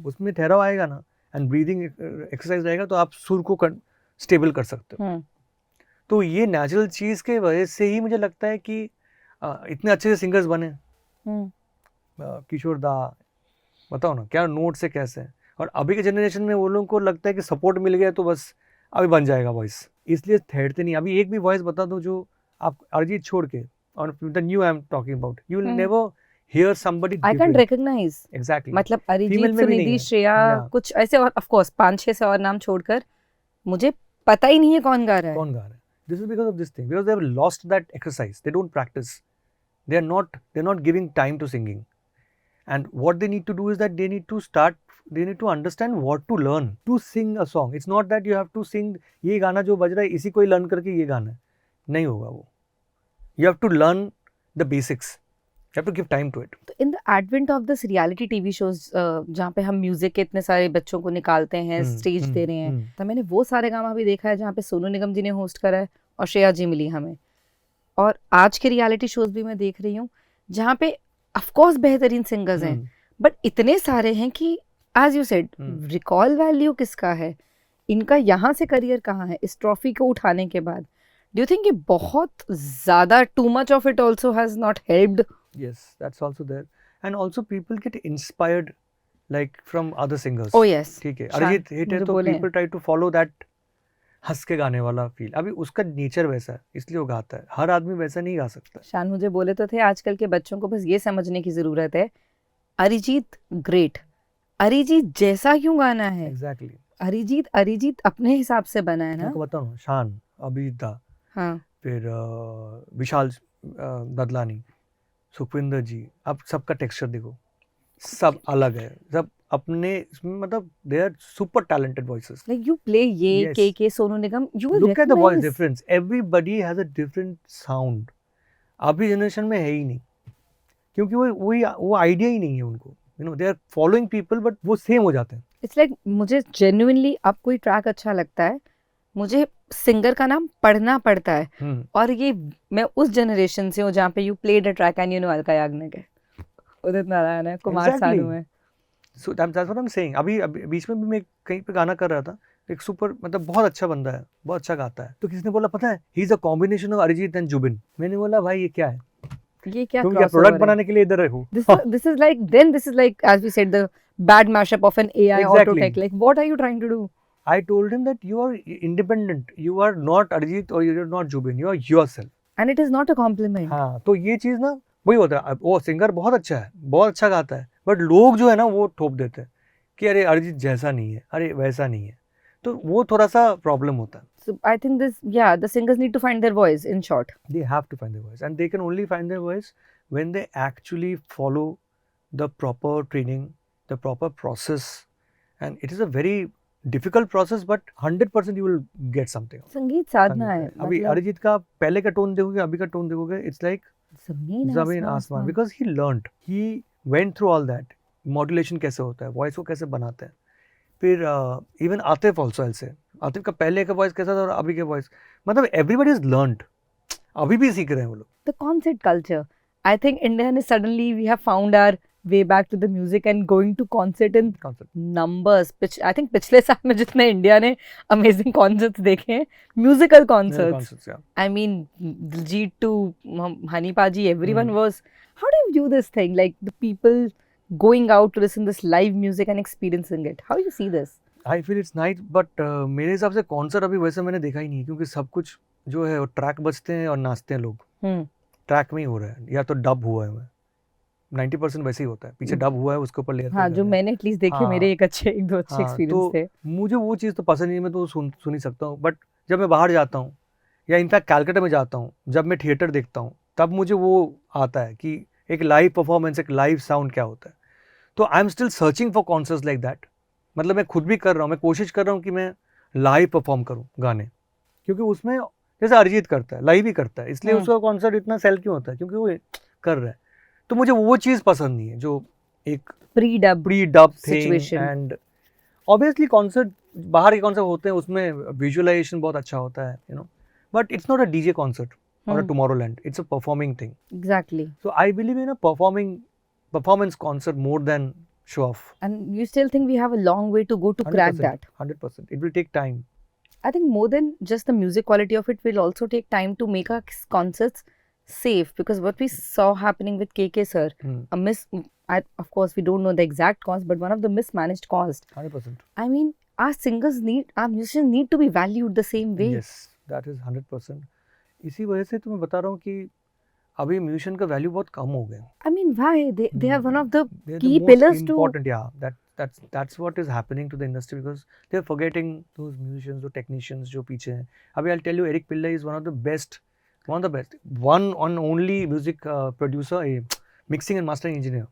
उसमें ठहराव आएगा ना, एंड ब्रीदिंग एक्सरसाइज रहेगा, तो आप सुर को स्टेबल कर सकते हो. तो ये नेचुरल चीज़ के वजह से ही मुझे लगता है कि इतने अच्छे से सिंगर्स बने. किशोर दा, बताओ ना क्या नोट से कैसे है. और अभी के जनरेशन में वो लोगों को लगता है कि सपोर्ट मिल गया तो बस अभी बन जाएगा वॉइस, इसलिए ठहरते नहीं. अभी एक भी वॉइस बता दो जो आप अरिजीत छोड़ के, और the new I am talking about, you will never hear somebody. I can't recognize. Exactly. मतलब अरिजीत, Female में भी नहीं सुनिधि, है. श्रेया, Yeah. कुछ ऐसे, और ऑफ कोर्स 5-6 से और नाम छोड़कर मुझे पता ही नहीं है कौन गा रहा है. कौन गा रहा है. This is because of this thing, because they have lost that exercise. They don't practice. They are not giving time to singing. And what they need to do is that they need to understand what to learn to sing a song. It's not that you have to sing ये गाना जो बज रहा है इसी को ही learn करके ये गाना है, नहीं होगा वो. You have to learn the basics. You have to give time to it. तो in the advent of this reality TV shows, जहाँ पे हम म्यूजिक के इतने सारे बच्चों को निकालते हैं, स्टेज दे रहे हैं, तो मैंने वो सारे गामा भी देखा है जहाँ पे सोनू निगम जी ने होस्ट करा है और श्रेया जी मिली हमें. और आज के रियलिटी शोज भी मैं देख रही हूँ जहाँ पे ऑफ कोर्स बेहतरीन सिंगर्स हैं, बट इतने सारे हैं कि as you said, recall value किसका है, इनका यहाँ से करियर कहाँ है इस ट्रॉफी को उठाने के बाद. डू यू थिंक ये बहुत ज़्यादा too much of it also has not helped? Yes, that's also there. And also people get inspired like from other singers. Oh yes. ठीक है. अरिजीत हिट है तो people try to follow that हंस के गाने वाला फील. अभी उसका नेचर वैसा है इसलिए वो गाता है. हर आदमी वैसा नहीं गा सकता. शान मुझे बोले तो थे आजकल के बच्चों को बस ये समझने की जरूरत है, अरिजीत ग्रेट, अरिजीत जैसा क्यों गाना है. एग्जैक्टली. अरिजीत अपने हिसाब से बना है ना. मैं बताऊँ ना, शान, अभिदा, हाँ, फिर विशाल ददलानी, सुखविंदर जी, अब सबका टेक्सचर देखो, सब अलग है, सब अपने मतलब they are super talented voices. like you play ये Yes. के Sonu Nigam, you will Look at the voice recognize. difference. Everybody has a different sound. अभी जनरेशन में है ही नहीं, क्योंकि वो आइडिया ही नहीं है उनको. they are following people but वो सेम हो जाते हैं. It's like मुझे genuinely अब कोई ट्रैक अच्छा लगता है, मुझे सिंगर का नाम पढ़ना पड़ता है. और ये मैं उस जनरेशन से हूँ जहाँ पे you played a track and you know Alka Yagnik है, उदित नारायण है, कुमार सानू है. So that's what I am saying. अभी बीच में भी मैं कहीं पे गाना कर रहा था, एक सुपर मतलब बहुत अच्छा बंदा है, बहुत अच्छा गाता है, तो किसी ने बोला पता है he is a combination of Arijit and Jubin. मैंने बोला भाई ये क्या है, ये क्या तुम क्या crossover प्रोडक्ट है? बनाने के लिए इधर रहो. This is like as we said, the bad mashup of an AI Exactly. auto tech. Like, what are you trying to do? I told him that you are independent, you are not Arijit or you are not Jubin, you are yourself. And it is not a compliment. हाँ, तो ये चीज़ ना वही होता है. अब वो singer बहुत अच्छा है, बहुत अच्छा गाता है, बट लोग जो है ना वो ठोप देते हैं कि अरे अरिजीत जैसा नहीं है, अरे वैसा नहीं है, तो वो थोड़ा सा प्रॉब्लम होता है. So I think the singers need to find their voice, in short. They have to find their voice, and they can only find their voice when they actually follow the proper training, the proper process, and it is a very difficult process, but 100% you will get something. संगीत साधना है. अभी अरिजीत का पहले का tone देखोगे, अभी का tone देखोगे, it's like जमीन आसमान, because he learned, he went through all that. Modulation कैसे होता है, वॉइस को कैसे बनाते हैं. फिर even Atif also say, Atif का पहले का वॉइस कैसा था और अभी का वॉइस, मतलब एवरीबडी इज लर्नड, अभी भी सीख रहे हैं वो लोग. The concert culture. I think Indian is suddenly we have found our way back to the music and going to concert in numbers. I think पिछले साल में जितने इंडिया ने amazing concerts देखे हैं, musical concerts. Yeah. I mean, Diljit to Hani Paji, everyone was. How do you view this thing? Like the people going out to listen this live music and experiencing it. How do you see this? I feel it's nice, but मेरे हिसाब से concert अभी वैसे मैंने देखा ही नहीं, क्योंकि सब कुछ जो है वो ट्रैक बजते हैं और नाचते हैं लोग. ट्रैक में ही हो रहा है, या तो डब हुआ है. 90% वैसे ही होता है, पीछे डब हुआ है उसके ऊपर लेयर. हाँ, जो मैंने एटलीस्ट देखे, मेरे एक दो अच्छे एक्सपीरियंस थे. मुझे वो चीज़ तो पसंद नहीं है, मैं तो सुन ही सकता हूँ, बट जब मैं बाहर जाता हूँ या इनफैक्ट कैलकाटा में जाता हूँ, जब मैं थिएटर देखता हूँ, तब मुझे वो आता है कि एक लाइव परफॉर्मेंस, एक लाइव साउंड क्या होता है. तो I am still searching for concerts like that. मतलब मैं खुद भी कर रहा हूँ, मैं कोशिश कर रहा हूँ कि मैं लाइव परफॉर्म करूँ गाने, क्योंकि उसमें जैसे अरिजीत करता है लाइव ही करता है, इसलिए उसका कॉन्सर्ट इतना सेल क्यों होता है, क्योंकि वो कर रहा है. तो मुझे वो चीज़ पसंद नहीं है जो एक pre dub situation. And obviously concert, बाहर के कॉन्सर्ट होते हैं उसमें विजुअलाइजेशन बहुत अच्छा होता है, you know, but it's not a DJ concert or a Tomorrowland. It's a performing thing. Exactly. So I believe in a performance concert more than show off. And you still think we have a long way to go to crack that? 100%. It will take time. I think more than just the music quality of it, will also take time to make our concerts safe, because what we saw happening with KK sir, of course we don't know the exact cause, but one of the mismanaged caused. 100%. I mean, our musicians need to be valued the same way. Yes, that is 100%. इसी वजह से तो मैं बता रहा हूँ कि अभी म्यूजिशियन का वैल्यू बहुत कम हो गया. I mean, why? They are one of the key pillars to. Important, yeah. That's what is happening to the industry, because they are forgetting those musicians, those technicians जो पीछे हैं. अभी I'll tell you, Eric Pillai is one of the best, one and only music producer, mixing and mastering engineer.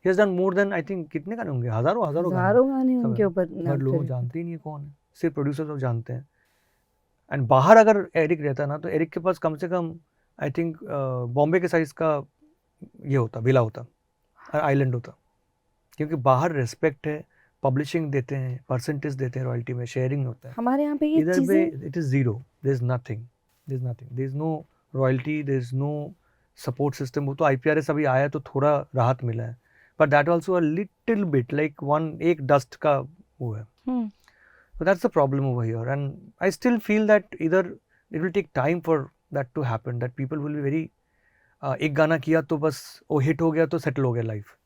He has done more than, I think, कितने गाने होंगे, हजारों गाने उनके ऊपर. बट लोग जानते ही नहीं है कौन है, सिर्फ प्रोड्यूसर सब जानते हैं. एंड बाहर अगर एरिक रहता ना, तो एरिक के पास कम से कम आई थिंक बॉम्बे के साइज का ये होता, विला होता, आइलैंड होता, क्योंकि बाहर रिस्पेक्ट है, पब्लिशिंग देते हैं, परसेंटेज देते हैं, रॉयल्टी में शेयरिंग होता है. हमारे यहाँ पे ये इधर पे it is zero, there is nothing, there is no royalty, there is no support system. वो तो IPRS अभी आया तो थोड़ा राहत मिला है, but that also a little bit like एक डस्ट का वो है. So that's the problem over here, and I still feel that either it will take time for that to happen, that people will be very एक गाना किया तो बस वो हिट हो गया तो सेटल हो गया लाइफ,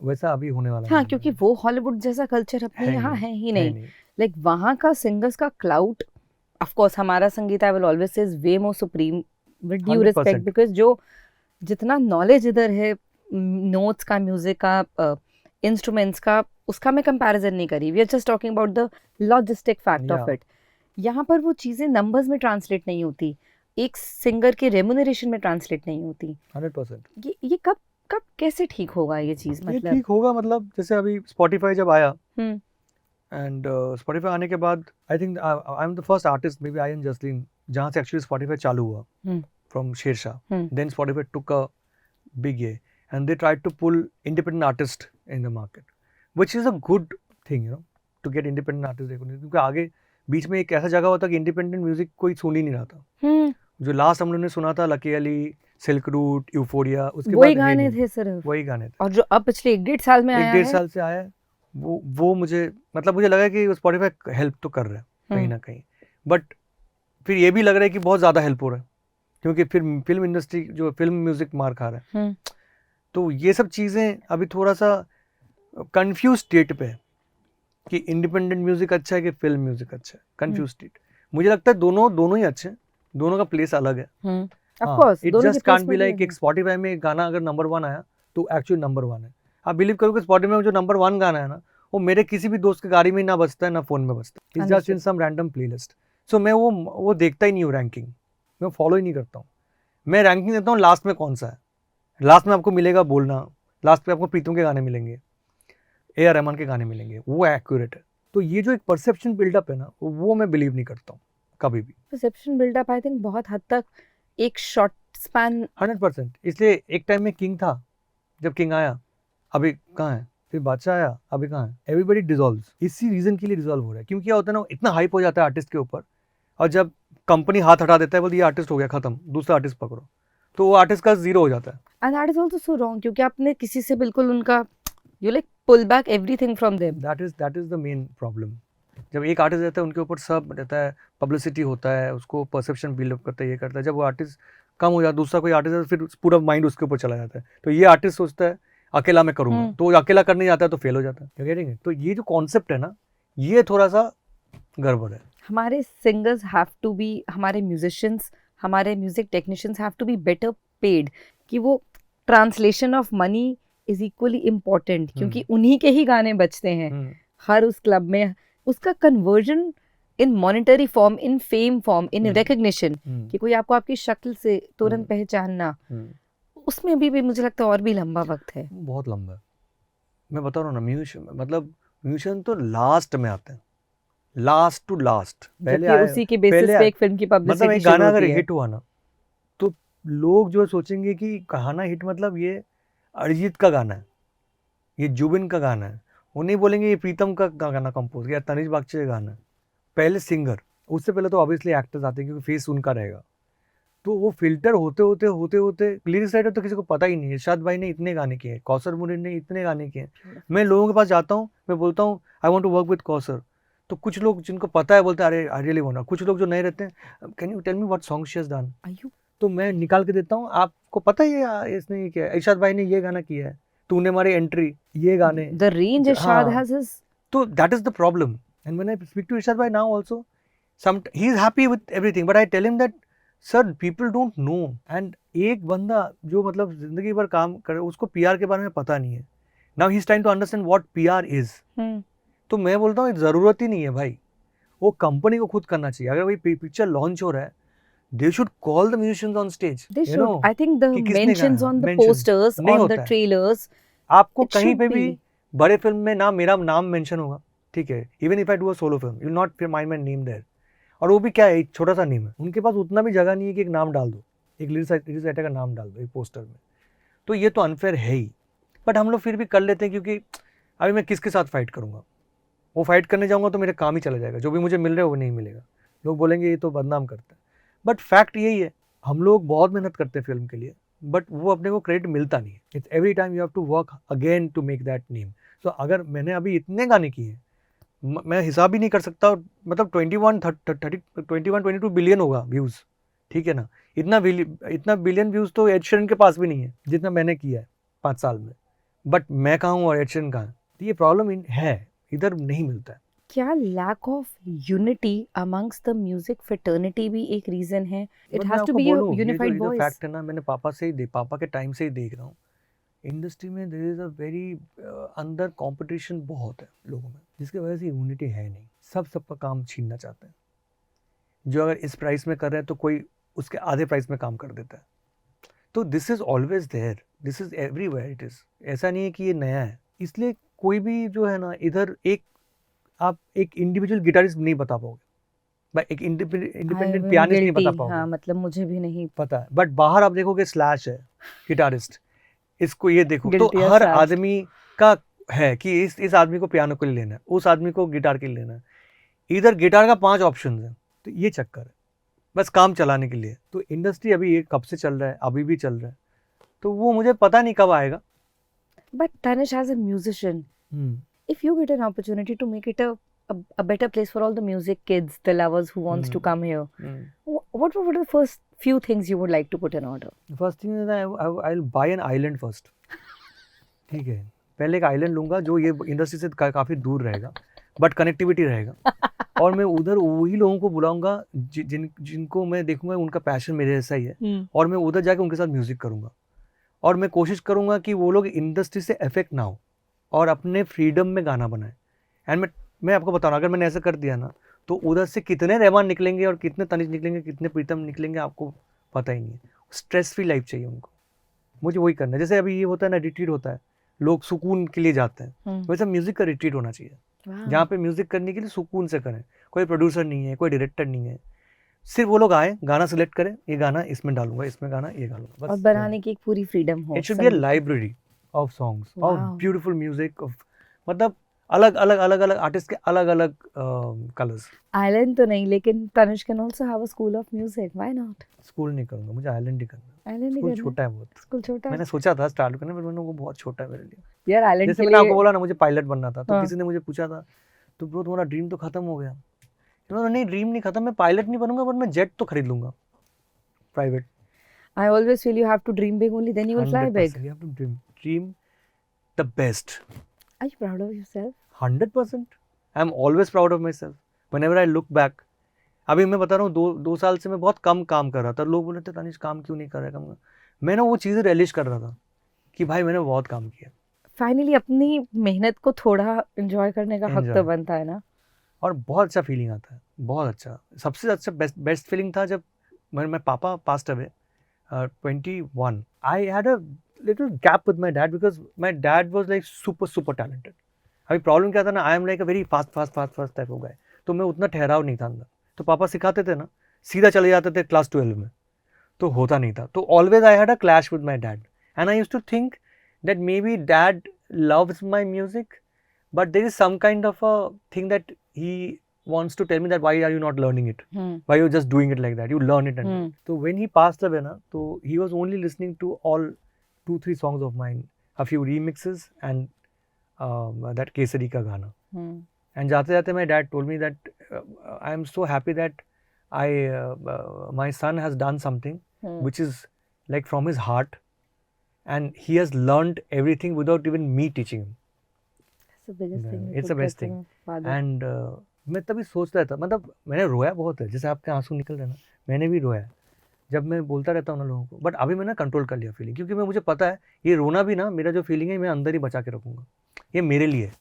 वैसा अभी होने वाला है. हाँ, क्योंकि वो हॉलीवुड जैसा कल्चर अपने यहाँ है ही नहीं. लाइक वहाँ का सिंगर्स का क्लाउड, ऑफ कोर्स हमारा संगीत I will always say is way more supreme with due respect, because जो जितना नॉलेज इधर है नोट्स का, म्यूजिक का, इंस्ट्रूमेंट्स का, उसका मैं कंपैरिजन नहीं करी. We are just talking about the logistic fact of it. यहाँ पर वो चीज़ें नंबर्स में ट्रांसलेट नहीं होती, एक सिंगर के रेम्यूनरेशन में ट्रांसलेट नहीं होती. 100%. ये कब कैसे ठीक होगा ये चीज़? मतलब ठीक होगा, मतलब जैसे अभी स्पॉटिफाई जब आया, एंड स्पॉटिफाई आने के बाद I think I am the first artist, maybe I and Jasleen, जहाँ से एक्चुअली स्पॉटिफाई चालू हुआ, from Shershaah. Then Spotify took a big ये, and they tried to pull independent artists in the market, which is a good thing, you know, to get independent artists recognition. क्योंकि आगे बीच में एक ऐसा जगह होता कि इंडिपेंडेंट म्यूजिक कोई सुन ही नहीं रहा था. जो लास्ट हम लोगों ने सुना था lucky Ali, silk route, euphoria, उसके बाद वही गाने थे सिर्फ, वही गाने थे. और जो अब पिछले 1-1.5 साल में आया है, 1-1.5 साल से आया है, वो मुझे मतलब मुझे लगा कि स्पॉटिफाई हेल्प तो कर रहा है कहीं ना कहीं, बट फिर ये भी लग रहा है कि बहुत ज़्यादा हेल्प हो रहा है, क्योंकि फिर फिल्म इंडस्ट्री जो फिल्म म्यूजिक मार खा रहा है। तो ये सब चीज़ें अभी थोड़ा सा कंफ्यूज स्टेट पे है कि इंडिपेंडेंट म्यूजिक अच्छा है कि फिल्म म्यूजिक अच्छा है, कंफ्यूज स्टेट। मुझे लगता है दोनों ही अच्छे हैं, दोनों का प्लेस अलग है। It just can't be like एक स्पॉटिफाई में गाना अगर नंबर 1 आया तो एक्चुअली नंबर 1 है। आप बिलीव करोगे स्पॉटिफाई में जो नंबर 1 गाना है ना, वो मेरे किसी भी दोस्त की गाड़ी में ना बजता है ना फोन में बजता है, it's just in some random playlist. So मैं वो देखता ही नहीं हूँ, रैंकिंग मैं फॉलो ही नहीं करता हूँ। मैं रैंकिंग देता हूँ लास्ट में कौन सा है, लास्ट में आपको मिलेगा बोलना, लास्ट पे आपको प्रीतम के गाने मिलेंगे, ए आर रहमान के गाने मिलेंगे, वो एक्यूरेट है। तो ये जो एक परसेप्शन बिल्डअप है ना, वो मैं बिलीव नहीं करता हूँ कभी भी। परसेप्शन बिल्डअप आई थिंक बहुत हद तक एक शॉर्ट स्पैन 100%। इसलिए एक टाइम में किंग था, जब किंग आया अभी कहाँ है, फिर बादशाह आया अभी कहाँ है, एवरीबॉडी डिसॉल्व्स। इसी रीजन के लिए डिसॉल्व हो रहा है, क्योंकि क्या होता है ना, इतना हाइप हो जाता है आर्टिस्ट के ऊपर, और जब कंपनी हाथ हटा देता है, बोलती ये आर्टिस्ट हो गया खत्म, दूसरा आर्टिस्ट पकड़ो, तो वो आर्टिस्ट का जीरो हो जाता है। And that is also so wrong, क्योंकि आपने किसी से बिल्कुल उनका you like pull back everything from them. That is the main problem. जब एक आर्टिस्ट रहता है उनके ऊपर सब रहता है, पब्लिसिटी होता है, उसको परसेप्शन बिल्डअप करता है, ये करता है। जब वो आर्टिस्ट कम हो जाता है, दूसरा कोई आर्टिस्ट है, फिर पूरा माइंड उसके ऊपर चला जाता है। तो ये आर्टिस्ट सोचता है अकेला मैं करूँगा, तो वो अकेला करने जाता है तो फेल हो जाता है। You getting it? तो ये जो कॉन्सेप्ट है ना, ये थोड़ा सा गड़बड़ है। हमारे सिंगर्स हैव टू बी, हमारे म्यूजिशियंस, हमारे music technicians have to be better paid, कि वो translation of money is equally important, क्योंकि उन्हीं के ही गाने बजते हैं हर उस क्लब में। उसका conversion in monetary form, in fame form, in recognition, कि कोई आपको आपकी शक्ल से तुरंत पहचानना, उसमें भी मुझे लगता है और भी लंबा वक्त है। बहुत लंबा है। मैं बता रहा हूँ ना, म्यूजिशियन तो लास्ट में आते हैं, लास्ट टू लास्ट। पहले आए, उसी की बेसिस पे एक फिल्म की पब्लिसिटी मतलब एक गाना अगर हिट हुआ ना, तो लोग जो सोचेंगे कि गाना हिट मतलब ये अरिजीत का गाना है, ये जुबिन का गाना है। वो नहीं बोलेंगे ये प्रीतम का गाना कंपोज किया, तनिष बागची का गाना है। पहले सिंगर, उससे पहले तो ऑब्वियसली एक्टर्स आते हैं, क्योंकि फेस उनका रहेगा। तो वो फिल्टर होते होते लिरिक्स राइटर तो किसी को पता ही नहीं है। इरशाद भाई ने इतने गाने किए, कौसर मुनीर ने इतने गाने किए। मैं लोगों के पास जाता हूँ, मैं बोलता हूँ I want to work with Kausar, तो कुछ लोग जिनको पता है बोलते हैं अरे आई रियली वांट। कुछ लोग जो नए रहते हैं, can you tell me what song she has done, तो मैं निकाल के देता हूँ, आपको पता है ये इसने ये किया है, इरशाद भाई ने ये गाना किया है, तूने हमारी एंट्री, ये गाने, the range Irshad has his. तो that is the problem. And when I speak to Irshad भाई now also, he is happy with everything, but I tell him that sir people don't know। and एक बंदा जो मतलब जिंदगी भर काम करे, उसको पीआर के बारे में पता नहीं है। now he is trying to understand what PR is। तो मैं बोलता हूँ जरूरत ही नहीं है भाई, वो कंपनी को खुद करना चाहिए। अगर वही पिक्चर लॉन्च हो रहा है, they should call the musicians on stage, they should, I think the कि किसने mentions गाया, on the mentions posters, नहीं on होता the है। trailers, आपको it कहीं should पे भी be। बड़े फिल्म में ना मेरा नाम मेंशन होगा, ठीक है, even if I do a solo film you will not find my name there. और वो भी क्या है, एक छोटा सा नेम है, उनके पास उतना भी जगह नहीं है कि एक नाम डाल दो, एक लिरिक्स राइटर का नाम डाल दो एक पोस्टर में। तो ये तो अनफेयर है ही, बट हम लोग फिर भी कर लेते हैं, क्योंकि अभी मैं किसके साथ फाइट करूँगा, वो फाइट करने जाऊँगा तो मेरे काम ही चला जाएगा, जो भी मुझे मिल रहा है वो नहीं मिलेगा, लोग बोलेंगे ये तो बदनाम करता है। बट फैक्ट यही है, हम लोग बहुत मेहनत करते हैं फिल्म के लिए, बट वो अपने को क्रेडिट मिलता नहीं है। It's every time you have to work again to make that name. तो अगर मैंने अभी इतने गाने किए, मैं हिसाब ही नहीं कर सकता, मतलब 21-22 बिलियन होगा व्यूज़, ठीक है ना। इतना बिलियन व्यूज़ तो एड शीरन के पास भी नहीं है जितना मैंने किया है 5 साल में। बट मैं कहाँ हूँ और एड शीरन कहाँ है, तो ये प्रॉब्लम है, इधर नहीं मिलता है। क्या lack of unity amongst the music fraternity भी एक रीजन है? It has to be a unified voice. Fact है ना, मैंने पापा के टाइम से ही देख रहा हूँ, इंडस्ट्री में देयर इज अ वेरी अंदर कंपटीशन बहुत है लोगों में, जिसकी वजह से यूनिटी है नहीं। सबका काम छीनना चाहते हैं। जो अगर इस प्राइस में कर रहे हैं तो कोई उसके आधे प्राइस में काम कर देता है। तो this is always there, this is everywhere it is. ऐसा नहीं है कि ये नया है। इसलिए कोई भी जो है ना, इधर आप एक इंडिविजुअल गिटारिस्ट नहीं बता पाओगे, एक इंडिपेंडेंट पियानिस्ट नहीं बता पाओगे। हाँ, मतलब मुझे भी नहीं पता है। बट बाहर आप देखोगे स्लैश है गिटारिस्ट, इसको ये देखो, तो हर आदमी का है कि इस आदमी को पियानो के लिए लेना है, उस आदमी को गिटार के लिए लेना है। इधर गिटार का 5 ऑप्शन है, तो ये चक्कर है बस काम चलाने के लिए। तो इंडस्ट्री अभी ये कब से चल रहा है, अभी भी चल रहा है, तो वो मुझे पता नहीं कब आएगा। But Tanish as a musician, if you get an opportunity to make it a better place for all the music kids, the lovers who wants to come here, what are the first few things you would like to put in order? First thing is I will buy an island first. ठीक है, पहले एक island लूंगा जो ये industry से काफ़ी दूर रहेगा बट कनेक्टिविटी रहेगा. और मैं उधर वही लोगों को बुलाऊंगा जिनको मैं देखूंगा उनका पैशन मेरे जैसा ही है, और मैं उधर जाके उनके साथ म्यूजिक करूंगा. और मैं कोशिश करूंगा कि वो लोग इंडस्ट्री से अफेक्ट ना हो और अपने फ्रीडम में गाना बनाए. एंड मैं आपको बता रहा हूँ, अगर मैंने ऐसा कर दिया ना तो उधर से कितने रहमान निकलेंगे और कितने तनिष्क निकलेंगे, कितने प्रीतम निकलेंगे, आपको पता ही नहीं है. स्ट्रेस फ्री लाइफ चाहिए उनको. मुझे वही करना है. जैसे अभी ये होता है ना, रिट्रीट होता है, लोग सुकून के लिए जाते हैं, वैसे म्यूजिक का रिट्रीट होना चाहिए. जहाँ पे म्यूजिक करने के लिए सुकून से करें. कोई प्रोड्यूसर नहीं है, कोई डायरेक्टर नहीं है, सिर्फ वो लोग आए, गाना सिलेक्ट करें, ये गाना इसमें डालूंगा, इसमें गाना ये डालूंगा, और बनाने की एक पूरी फ्रीडम हो. It should be a library of songs, of beautiful music, of मतलब अलग अलग आर्टिस्ट के अलग अलग कलर्स. आइलैंड तो नहीं, लेकिन Tanishk can also have a school of music. Why not? School नहीं करूंगा, मुझे आइलैंड ही करना है. आइलैंड स्कूल छोटा है बहुत. स्कूल छोटा है. मैंने सोचा था स्टार्ट करने, पर मैंने वो बहुत छोटा है मेरे लिए. यार आइलैंड जैसे के मैंने लिए आपको बोला ना, मुझे पायलट बनना था, तो किसी ने मुझे पूछा था, तो ब्रो तुम्हारा ड्रीम तो खत्म हो गया. तो नहीं, ड्रीम नहीं खत्म, मैं पायलट नहीं बनूंगा, पर मैं जेट तो खरीद लूंगा private. I always feel you have to dream big, only then you will fly big. 100%. You have to dream the best. Are you proud of yourself? 100%. I am always proud of myself. Whenever I look back. अभी मैं बता रहा हूँ, दो साल से मैं बहुत कम काम कर रहा था. लोग बोले थे तनिष्क काम क्यों नहीं कर रहा है. मैं ना वो चीज़ें रियलाइज कर रहा था कि भाई मैंने बहुत काम किया. फाइनली अपनी मेहनत को थोड़ा एंजॉय करने का हक तो बनता है ना. और बहुत अच्छा फीलिंग आता है, बहुत अच्छा. सबसे अच्छा बेस्ट फीलिंग था जब मैं पापा passed away 21. I had a little gap with my dad because my dad was like super talented. अभी प्रॉब्लम क्या था ना, I am like a very fast type हो गए, तो मैं उतना ठहराव नहीं था अंदर. तो पापा सिखाते थे ना, सीधा चले जाते थे क्लास 12 में, तो होता नहीं था. तो always I had a clash with my dad, and I used to think that maybe dad loves my music, but there is some kind of a thing that he wants to tell me that why are you not learning it, why you just doing it like that, you learn it. And so when he passed away na, so he was only listening to all 2-3 songs of mine, a few remixes and that Kesari ka gana. And jate jate my dad told me that I am so happy that my son has done something which is like from his heart, and he has learned everything without even me teaching him. That's the biggest thing. It's the best thing. And मैं तभी सोचता रहता, मतलब मैंने रोया बहुत है, जैसे आपके आंसू निकल रहे ना, मैंने भी रोया जब मैं बोलता रहता हूँ ना लोगों को. बट अभी मैंने कंट्रोल कर लिया फीलिंग, क्योंकि मुझे पता है ये रोना भी ना, मेरा जो फीलिंग है मैं अंदर ही बचा के रखूंगा, ये मेरे लिए.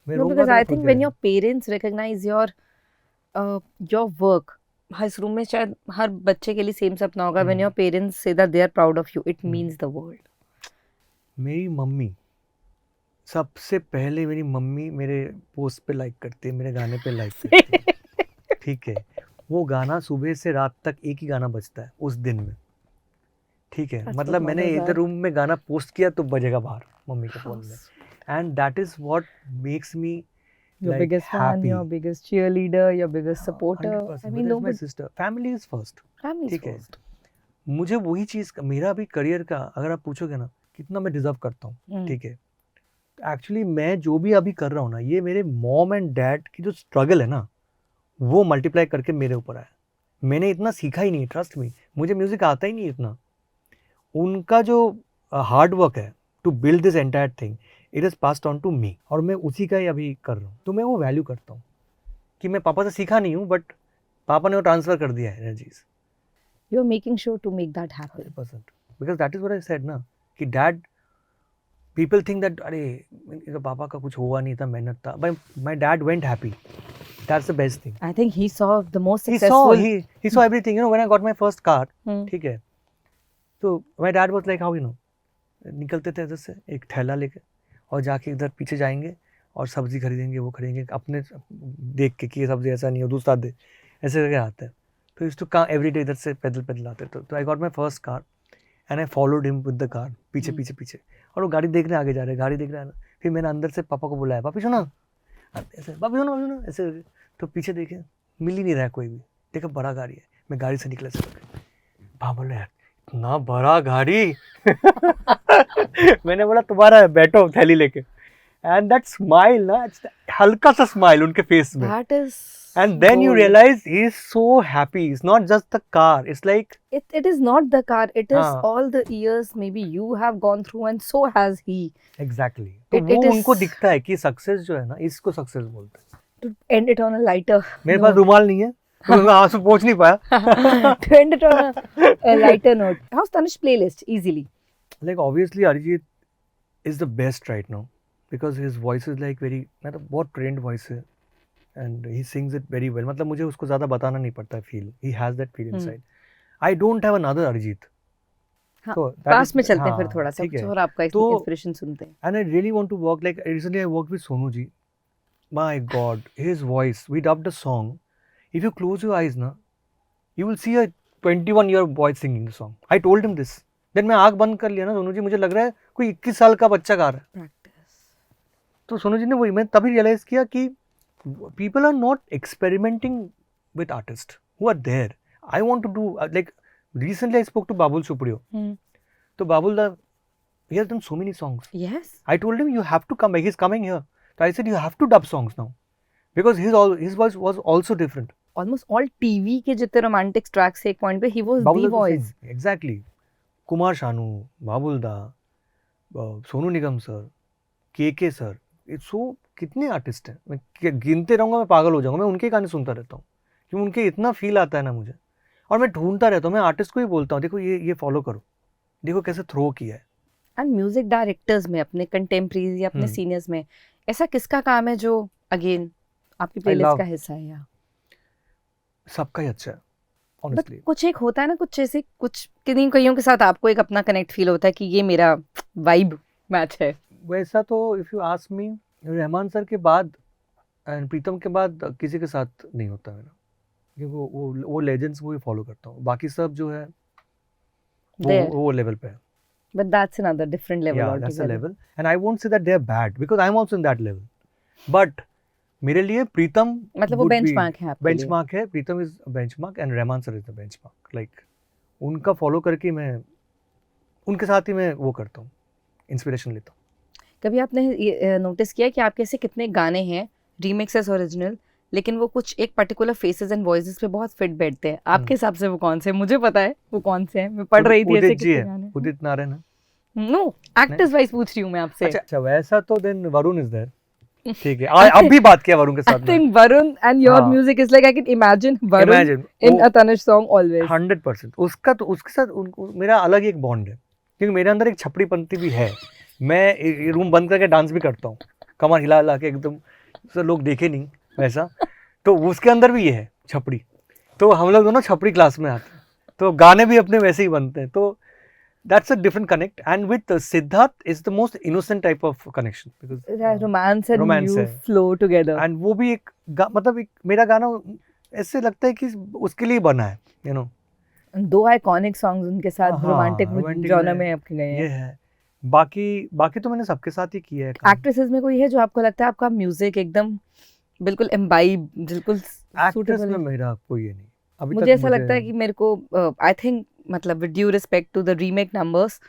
No, because I think when your parents recognize your work, इस रूम में शायद हर बच्चे के लिए सेम सपना होगा. When your parents say that they are proud of you, it means the world. मेरी मम्मी, सबसे पहले मेरी मम्मी मेरे पोस्ट पे लाइक करती है, मेरे गाने पे लाइक करती है. ठीक है, वो गाना सुबह से रात तक एक ही गाना बजता है उस दिन में. ठीक है, मतलब मैंने इधर रूम में गाना पोस्ट किया तो बजेगा बाहर मम्मी के फोन में. And that is what makes me your biggest fan, your biggest cheerleader, your biggest supporter. 100%. I mean, my sister, family is first. Family is first. मुझे वही चीज़, मेरा भी करियर का अगर आप पूछोगे ना कितना मैं डिजर्व करता हूँ. ठीक है, एक्चुअली मैं जो भी अभी कर रहा हूँ ना, ये मेरे मॉम एंड डैड की जो स्ट्रगल है ना, वो मल्टीप्लाई करके मेरे ऊपर आया. मैंने इतना सीखा ही नहीं, ट्रस्ट मी, मुझे म्यूजिक आता ही नहीं इतना. उनका जो हार्ड वर्क है to build this entire thing, it is passed on to me, और मैं उसी का ही अभी कर रहा हूँ. तो मैं वो वैल्यू करता हूँ कि मैं पापा से सीखा नहीं हूँ, बट पापा ने वो ट्रांसफ़र कर दिया है energies. You are making sure to make that happen. 100%. Because that is what I said ना, कि डैड, पीपल थिंक दैट अरे पापा का कुछ हुआ नहीं था, मेहनत था. But my dad went happy. That's the best thing. I think he saw the most successful. He saw everything. You know, when I got my first car, ठीक है, तो my dad was like, how you know, निकलते थे इधर से एक थैला लेके और जाके इधर पीछे जाएंगे और सब्जी खरीदेंगे, वो खरीदेंगे, अपने देख के कि ये सब्जी ऐसा नहीं हो, दूसरा दे, ऐसे करके आते हैं. तो used to come every day, इधर से पैदल आते. तो I got my first car and I followed him with the car, पीछे. और वो गाड़ी देखने आगे जा रहे, गाड़ी देख रहा है ना. फिर मैंने अंदर से पापा को बुलाया, पापी सुना, ऐसे पापी सुनो ऐसे. तो पीछे देखे, मिल ही नहीं रहा है कोई भी. देखा बड़ा गाड़ी है, मैं गाड़ी से निकला, से पापा बोले यार इतना बड़ा गाड़ी. मैंने बोला तुम्हारा है, बैठो थैली लेके. and that smile ना, हल्का सा smile उनके face में, That is and then you gold. realize he is so happy. It's not just the car, it's like It is not the car, it is हाँ, all the years maybe you have gone through, and so has he. exactly. तो It वो is उनको दिखता है कि success जो है ना, इसको सक्सेस बोलते हैं. to end it on a lighter मेरे पास note. रुमाल नहीं है, तो मैं आंसू पोंछ नहीं पाया. To end it on a lighter note. How's Tanish's playlist? Easily. Like obviously Arijit is the best right now because his voice is like very, मतलब बहुत trained voice है, and he sings it very well. मतलब मुझे उसको ज़्यादा बताना नहीं पड़ता है feel. He has that feel inside. I don't have another Arijit. हाँ, So that पास is- में चलते हैं हाँ, फिर थोड़ा सा ठीक है. कुछ और आपका तो- इंस्पिरेशन सुनते हैं. And I really want to work, like recently I worked with Sonu ji. My God, his voice. We dubbed a song. If you close your eyes na, you will see a 21-year boy singing the song. I told him this. Then मैं आँख बंद कर लिया ना सोनू जी, मुझे लग रहा है कोई 21 साल का बच्चा गा रहा है. Practice. तो सोनू जी ने वही, मैं तभी रियलाइज किया कि people are not experimenting with artists who are there. I want to do like recently I spoke to Babul Supriyo. तो बाबुल दा, he has done so many songs. Yes. I told him you have to come back. He's coming here. So I said you have to dub songs now because his voice was also different. Almost all TV के जितने romantic tracks से एक point पे he was Babul the was the voice. same. Exactly. Kumar Sanu, बाबुल दा, Sonu Nigam sir, के sir, सो कितने artist हैं. मैं गिनते रहूँगा, मैं पागल हो जाऊँगा. मैं उनके गाने सुनता रहता हूँ क्योंकि उनके इतना फील आता है ना मुझे, और मैं ढूंढता रहता हूँ. मैं आर्टिस्ट को ही बोलता हूँ देखो ये फॉलो करो, देखो कैसे थ्रो किया है. एंड म्यूजिक डायरेक्टर्स में अपने कंटेम्प्रेरीज या अपने सीनियर्स में ऐसा किसका काम है जो अगेन आपकी प्लेलिस्ट love- का हिस्सा है? या सबका ही अच्छा है बट ऑनेस्टली. कुछ एक होता है ना, कुछ ऐसे कुछ किन्हीं कईयों के साथ आपको एक अपना कनेक्ट फील होता है कि ये मेरा वाइब मैच है. वैसा तो if you ask me, Rahman sir के बाद एंड प्रीतम के बाद किसी के साथ नहीं होता मेरा, क्योंकि वो लेजेंड्स वो ही फॉलो करता हूँ. बाकी सब जो है There. वो लेवल पे है. But that's another different level Yeah, that's the altogether. level. And I won't say that they're bad because I'm also in that level. But मेरे लिए प्रीतम मतलब वो would be बेंचमार्क है आपके लिए. benchmark है. प्रीतम is a benchmark and Rahman sir is the benchmark. Like उनका follow करके मैं उनके साथ ही मैं वो करता हूँ, इंस्पिरेशन लेता हूँ. कभी आपने ये नोटिस किया कि आपके ऐसे कितने गाने हैं रीमिक्सेस ओरिजिनल, लेकिन वो कुछ एक पर्टिकुलर फेसेस एंड वॉइसेस पे बहुत फिट बैठते हैं? आपके हिसाब से वो कौन से हैं? मुझे पता है वो कौन से हैं, मैं पढ़ रही थी ऐसे उदित जी कितने है, गाने. उदित नारायण है. नो, एक्टर्स वाइज पूछ रही हूँ मैं आपसे. अच्छा वैसा तो देन वरुण इज देयर. ठीक है, अब भी बात किया वरुण के I साथ में. think Varun and your हाँ. music is like I can imagine Varun Imagine, in वो a Tanish song always. 100%. उसका तो उसके साथ मेरा अलग ही एक बॉन्ड है, क्योंकि मेरे अंदर एक छपड़ी पंथी भी है. मैं रूम बंद करके डांस भी करता हूँ, कमर हिला हिला के एकदम, तो लोग देखे नहीं वैसा. तो उसके अंदर भी ये है छपड़ी. तो हम लोग दोनों छपड़ी क्लास में आते हैं, तो गाने भी अपने वैसे ही बनते हैं. तो that's a different connect. And with Siddharth is the most innocent type of connection because That romance and romance you है. flow together. and वो भी एक मतलब एक मेरा गाना ऐसे लगता है कि उसके लिए बना है, you know. दो आइकॉनिक सॉन्ग्स उनके साथ हाँ, रोमांटिक romantic जॉनर में में आपके गए ये हैं. है. बाकी तो मैंने सबके साथ ही किया है काम. एक्ट्रेसेस में कोई है जो आपको लगता है आपका म्यूजिक एकदम बिल्कुल एम्बाइब, बिल्कुल एक्ट्रेस suitable में है? मेरा कोई ये नहीं अभी मुझे तक. ऐसा लगता है कि मेरे को आई थिंक मतलब with due respect to the remake numbers,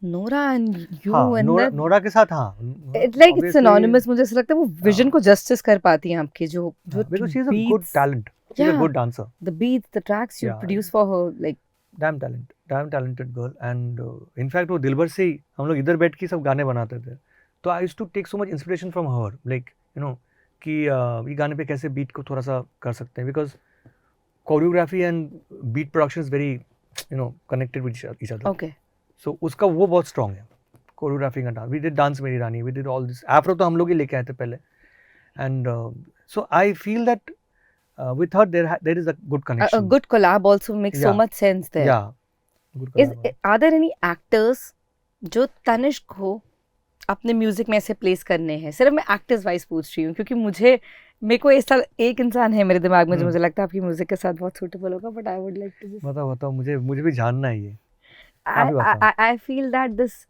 Nora and you हाँ, एंड नोरा के साथ हाँ, it's like it's obviously, synonymous. मुझे ऐसा लगता है वो विजन हाँ. को जस्टिस कर पाती हैं आपके जो because she is a good beats, talent. She's a Yeah. good dancer. the beats, the tracks you Yeah. produce for her, like damn talented girl. And in fact वो दिलबर से ही हम लोग इधर बैठ के सब गाने बनाते थे. तो I used to take so much inspiration from her, like you know कि ये गाने पे कैसे बीट को थोड़ा सा कर सकते हैं, because choreography and beat production is very you know connected with each other. okay. So उसका वो बहुत strong है, choreography का डांस. We did Dance मेरी रानी, we did all this. Afro तो हम लोग ही लेके आए थे पहले. And so I feel that with her there is a good connection. A good collab also makes so Yeah. much sense there. Yeah. Good Is collab. are there any actors जो तनिष्क को अपने म्यूजिक में ऐसे place करने हैं? सिर्फ मैं actors wise पूछ रही हूँ क्योंकि मेरे को एक इंसान है मेरे दिमाग में जो मुझे लगता है आपकी म्यूजिक के साथ बहुत सूटेबल होगा, but I would like to बताओ मुझे भी जानना है ये. आप ही बताओ. I feel that this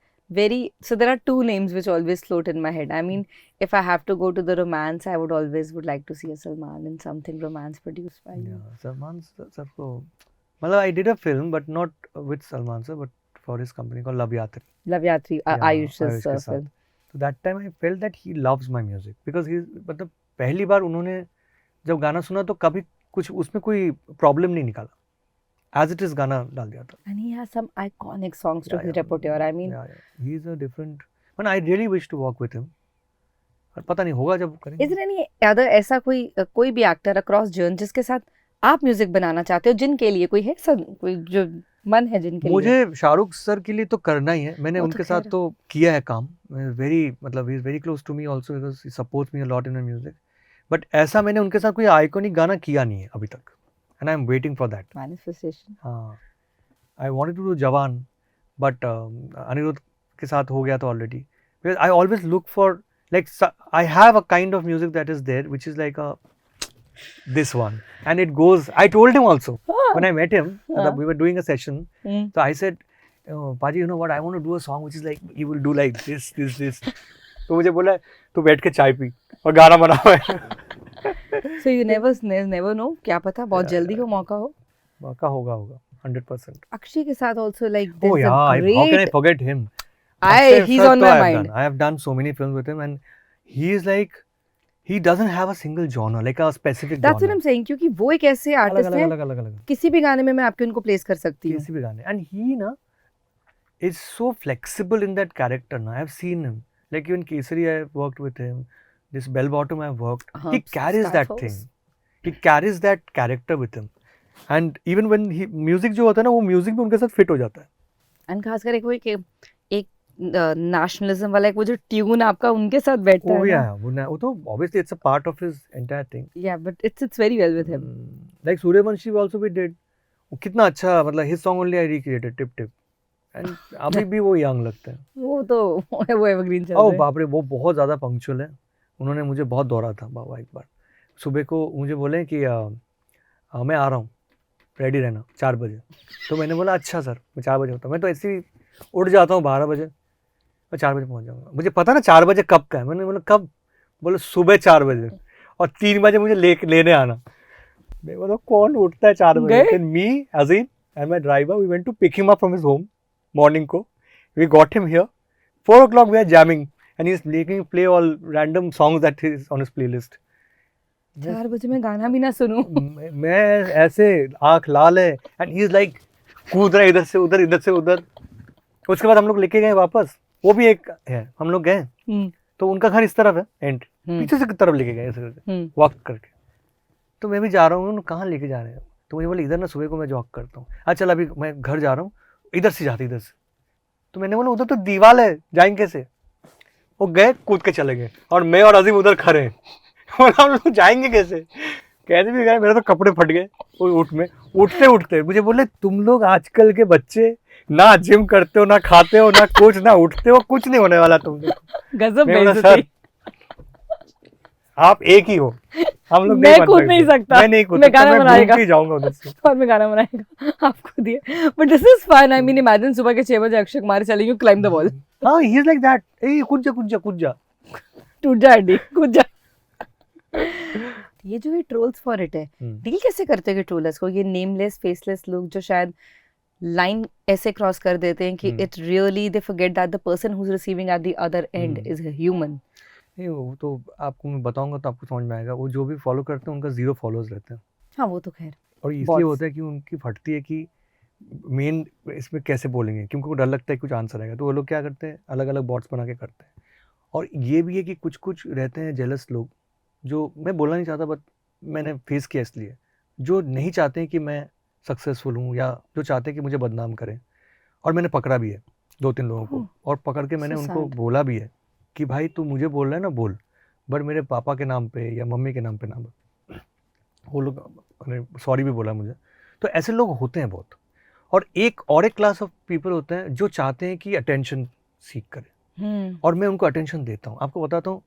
so there are two names which always float in my head. I mean, if I have to go to the romance, I would like to see a Salman in something romance produced by you. Yeah, Salman sir को मतलब I did a film but not with Salman sir but for his company called Love Yatri. Love Yatri, Yeah, Ayush's के साथ. film. So that time I felt that he loves my music because he मतलब पहली बार उन्होंने जब गाना सुना तो कभी कुछ उसमें कोई प्रॉब्लम नहीं निकाला, as it is गाना डाल दिया था. And he has some iconic songs to Yeah, his yeah. repertoire. I mean, Yeah, yeah. He's a different. Man, I really wish to work with him. और पता नहीं होगा जब करेंगे. is there any other ऐसा कोई भी एक्टर अक्रॉस जर्न जिसके साथ आप म्यूजिक बनाना चाहते हो, जिनके लिए कोई है सर, कोई जो मन है जिनके लिए? मुझे शाहरुख सर के लिए तो करना ही है. मैंने वो तो उनके साथ खैर- तो किया है काम. वेरी मतलब he is very close to me also because he supports me a lot in my music. But ऐसा मैंने उनके साथ कोई आइकॉनिक गाना किया नहीं है अभी तक. And I am waiting for that. Manifestation. हाँ, आई वांटेड टू डू जवान बट अनिरुद्ध के साथ हो गया था already. Because I always look for like I have a kind of music that is there which is like this one, and it goes. I told him also when I met him that we were doing a session. So I said, Paji, you know what, I want to do a song which is like you will do like this. तो मुझे बोला तू बैठ के चाय P और गाना बनाओ. So you never know, क्या पता बहुत जल्दी हो, मौका हो. मौका होगा 100%. अक्षय के साथ also like Oh there's yeah, a great. how can I forget him? He's on my mind. I have done so many films with him, and he is like, he doesn't have a single genre, like a specific That's what genre. I'm saying, क्योंकि वो एक ऐसे artist हैं, अलग किसी भी गाने में मैं आपके उनको प्लेस कर सकती हूँ. किसी भी गाने. And he na is so flexible in that character. Na, I have seen him. Like even Kesari, I have worked with him. This Bell Bottom, I have worked. He carries that Skyfalls. thing. He carries that character with him. And even when he music जो होता है ना, वो music भी उनके साथ fit हो जाता है. And खासकर एक नेशनलिज्म वाला एक वो जो ट्यून आपका उनके साथ बैठता है Oh ना. yeah, वो तो obviously it's a part of his entire thing. Yeah, but it's very well with him. Like Suryavanshi also we did. वो कितना अच्छा, मतलब his song only I recreated, Tip. And अभी भी वो young लगता है. वो तो वो एवरग्रीन चल रहा ओ है. बाप रे, वो बहुत ज़्यादा पंक्चुअल है. उन्होंने मुझे बहुत दौड़ा था बाबा. एक बार सुबह को मुझे बोले कि मैं आ रहा हूँ, रेडी रहना 4 बजे. तो मैंने बोला अच्छा सर, मैं 4 बजे होता हूँ. मैं तो ऐसे ही उठ जाता हूँ 12 बजे, मैं 4 बजे पहुँच जाऊँगा. मुझे पता ना 4 बजे कब का है. मैंने बोला कब? बोले सुबह 4 बजे और 3 बजे मुझे लेने आना. मैं बोला कौन उठता है 4 बजे? गए? Then me, Azim and my driver, we went to pick him up from his home morning को. We got him here. 4 o'clock we are jamming and he's making play all random songs that is on his playlist. 4 बजे मैं गाना भी ना सुनूं. मैं ऐसे आँख लाल है and he is like कूद रहा है इधर से उधर. उसके बाद हम लोग लेके गए वापस. वो भी एक है, हम लोग गए तो उनका घर इस तरफ है, एंड पीछे से तरफ लेके गए ऐसे वॉक करके. तो मैं भी जा रहा हूँ, कहाँ लेके जा रहे हैं? तो मुझे बोले इधर ना सुबह को मैं वॉक करता हूँ. अच्छा चल अभी मैं घर जा रहा हूँ, इधर से जाते इधर से. तो मैंने बोला उधर तो दीवार है, जाएंगे कैसे? वो गए कूद के चले गए और मैं और अजीम उधर खड़े हैं. बोला हम लोग जाएंगे कैसे? कहते भी गए, मेरे तो कपड़े फट गए उठते. मुझे बोले तुम लोग आजकल के बच्चे ना जिम करते हो, ना खाते हो, ना कुछ, ना उठते हो, कुछ नहीं होने वाला तुम लोग. गजब मैं बोला, बेइज्जती. आप एक ही हो, हम लोग मैं कूद नहीं सकता. मैं नहीं कूद मैं सकता, गाना मैं बनाएगा. घूम के जाऊंगा उधर से. और मैं गाना बनाएगा आपको दिए. But this is fun. I mean imagine सुबह के 6 बजे अक्षय कुमार चलेंगे क्लाइंब द वॉल. हाँ, ही इज लाइक दैट. ए कूद जा. टूट जा हड्डी, कूद जा. ये जो ये ट्रोल्स फॉर इट है, डील कैसे करते हो ट्रोलर्स को? ये नेमलेस फेसलेस लोग जो शायद लाइन ऐसे क्रॉस कर देते हैं कि it really they forget that the person who is receiving at the other and is a human. नहीं, वो तो आपको मैं बताऊंगा तो आपको समझ में आएगा. वो जो भी फॉलो करते हैं उनका 0 फॉलोअर्स रहते हैं. हाँ वो तो खैर. और इसलिए Bots. होता है कि उनकी फटती है कि मेन इसमें कैसे बोलेंगे, क्योंकि वो डर लगता है कुछ आंसर आएगा. तो वो लोग क्या करते हैं, अलग अलग बॉट्स बना के करते हैं. और ये भी है कि कुछ रहते हैं जेलस लोग, जो मैं बोलना नहीं चाहता बट मैंने फेस किया, इसलिए जो नहीं चाहते हैं कि मैं सक्सेसफुल हूँ या जो चाहते हैं कि मुझे बदनाम करें. और मैंने पकड़ा भी है 2-3 लोगों को, और पकड़ के मैंने उनको बोला भी है कि भाई तू मुझे बोल रहा है ना बोल, बट मेरे पापा के नाम पे या मम्मी के नाम पे ना बोल. वो लोग सॉरी भी बोला मुझे. तो ऐसे लोग होते हैं बहुत. और एक क्लास ऑफ पीपल होते हैं जो चाहते हैं कि अटेंशन सीख करें, और मैं उनको अटेंशन देता हूँ. आपको बताता हूँ,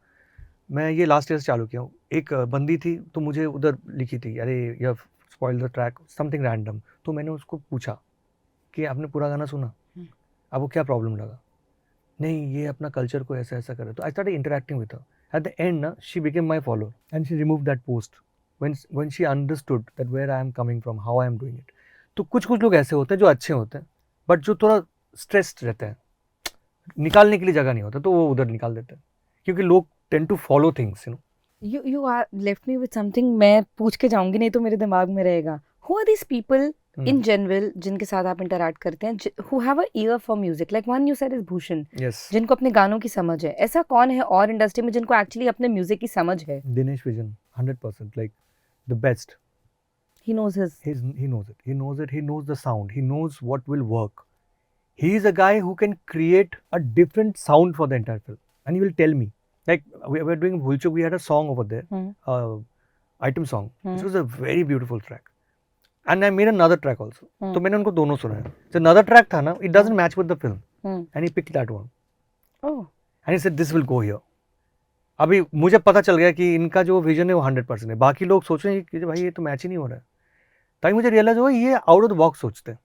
मैं ये लास्ट ईयर से चालू किया हूँ. एक बंदी थी तो मुझे उधर लिखी थी, अरे you spoil the track, something random. तो मैंने उसको पूछा कि आपने पूरा गाना सुना, आपको क्या प्रॉब्लम लगा? नहीं, ये अपना कल्चर को ऐसा करे. तो I started interacting with her. At the end ना she became my follower and she remove that post when she understood that where I am coming from, how I am doing it. तो कुछ लोग ऐसे होते हैं जो अच्छे होते हैं, बट जो थोड़ा स्ट्रेस्ड रहते हैं, निकालने के लिए जगह नहीं होता तो वो उधर निकाल देते हैं, क्योंकि लोग tend to follow things, you know. You are left me with something मैं पूछ के जाऊंगी, नहीं तो मेरे दिमाग में रहेगा. Who are these people in general जिनके साथ आप इंटरैक्ट करते हैं, who have a ear for music? Like one you said is Bhushan, Yes. जिनको अपने गानों की समझ है. ऐसा कौन है और इंडस्ट्री में जिनको एक्चुअली अपने म्यूजिक की समझ है? Dinesh Vision, 100%, like the best. He knows his. He knows it. He knows it. He knows the sound. He knows what will work. He is a guy who can create a different sound for the entire film, and he will tell me. Like we were doing Bhulchuk, we had a song over there, item song, which was a very beautiful track. And I made another track also. तो मैंने उनको दोनों सुना है. So another track था ना, it doesn't match with the film, and he picked that one. Oh. And he said this will go here. अभी मुझे पता चल गया कि इनका जो विजन है वो 100% है. बाकी लोग सोच रहे हैं कि भाई ये तो मैच ही नहीं हो रहा है. ताकि मुझे रियलाइज हुआ ये आउट ऑफ द बॉक्स सोचते हैं.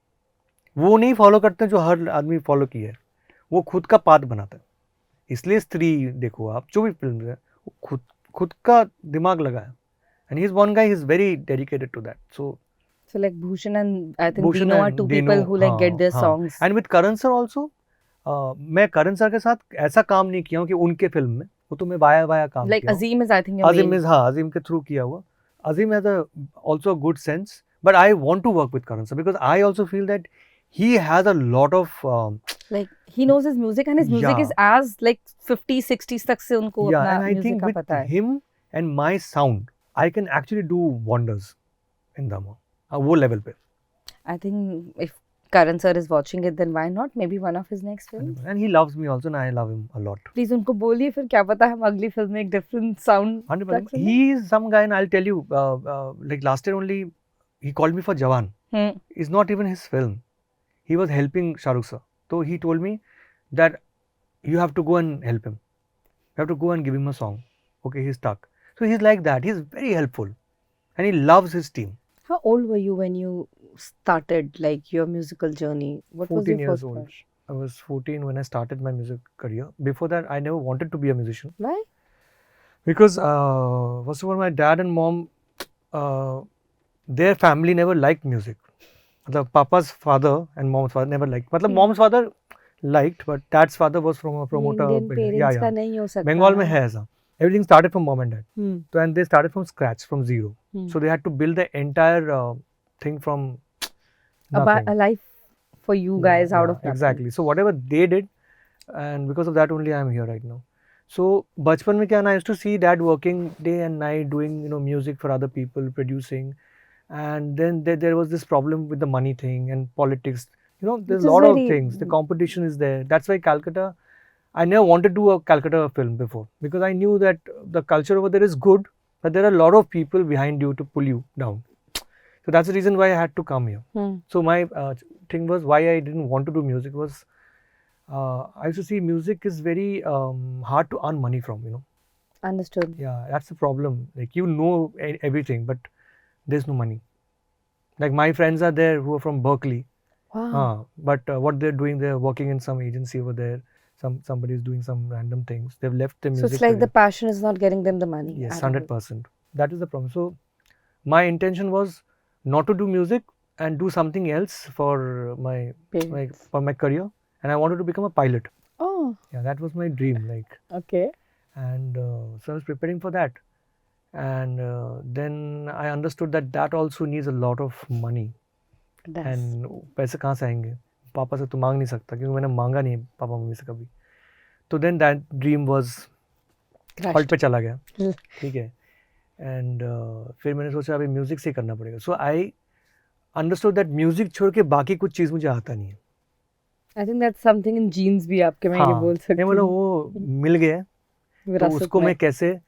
वो नहीं फॉलो करते जो हर आदमी फॉलो किया है. वो खुद का पाथ बनाता है. इसलिए स्त्री देखो आप, जो भी फिल्म है वो खुद का दिमाग लगाया. And he is one guy, he is very dedicated to that. So like Bhushan and I think Dino are two people who like get their songs. And with Karan sir also, मैं करण sir के साथ ऐसा काम नहीं किया हूँ कि उनके फिल्म में, वो तो मैं वाया काम like किया. Azim is I think your Azim main. is, हाँ, Azim के थ्रू किया हुआ. Azim has also a good sense, but I want to work with Karan sir because I also feel that he has a lot of like he knows his music and his music is as like 50s 60s तक से उनको yeah, अपना and I music think का with पता है. him and my sound, I can actually do wonders in Dhamma. वो level पे. I think if Karan sir is watching it, then why not? Maybe one of his next films. And he loves me also, and I love him a lot. Please उनको बोलिए, फिर क्या पता हम अगली film में एक different sound. 100%. He is some guy, and I'll tell you, like last year only, he called me for Jawan. It's not even his film. He was helping Shah Rukh sir. So he told me that you have to go and help him. You have to go and give him a song. Okay, he's stuck. So he's like that. He's very helpful, and he loves his team. How old were you when you started like your musical journey? What was 14 your years first old. crush? I was 14 when I started my music career. Before that, I never wanted to be a musician. Why? Because first of all, my dad and mom, their family never liked music. मतलब papa's father and mom's father never liked. मतलब mom's father liked, but dad's father was from a promoter. Indian parents का नहीं हो सकता. Bengal में है ऐसा. Everything started from mom and dad. Hmm. And they started from scratch, from zero. So they had to build the entire thing from nothing. A life for you guys out of nothing. Exactly. So whatever they did, and because of that only I am here right now. So बचपन में क्या ना, I used to see dad working day and night doing music for other people, producing, and then there was this problem with the money thing and politics. There's a lot of things. The competition is there. That's why Calcutta, I never wanted to do a Calcutta film before because I knew that the culture over there is good, but there are a lot of people behind you to pull you down. So that's the reason why I had to come here. So my thing was why I didn't want to do music was I used to see music is very hard to earn money from, Understood. Yeah, that's the problem. Like everything, but there's no money. Like my friends are there who are from Berkeley. Wow. But what they're doing, they're working in some agency over there. Somebody is doing some random things. They've left the music. So it's like career. the passion is not getting them the money. Yes, 100%. That is the problem. So my intention was not to do music and do something else for my career. And I wanted to become a pilot. Oh. Yeah, that was my dream. Like. Okay. And so I was preparing for that. And then I understood that also needs a lot of money. It does. And पैसे कहाँ से आएंगे? पापा से तो मांग नहीं सकता क्योंकि मैंने मांगा नहीं पापा मम्मी से कभी. तो then that dream was halt पे चला गया. ठीक है. एंड फिर मैंने सोचा अभी म्यूजिक से करना पड़ेगा. So I understood that music छोड़ के बाकी कुछ चीज़ मुझे आता नहीं है. I think that's something in genes भी आपके में ये बोल सकते हैं. मतलब वो मिल गया तो उसको मैं कैसे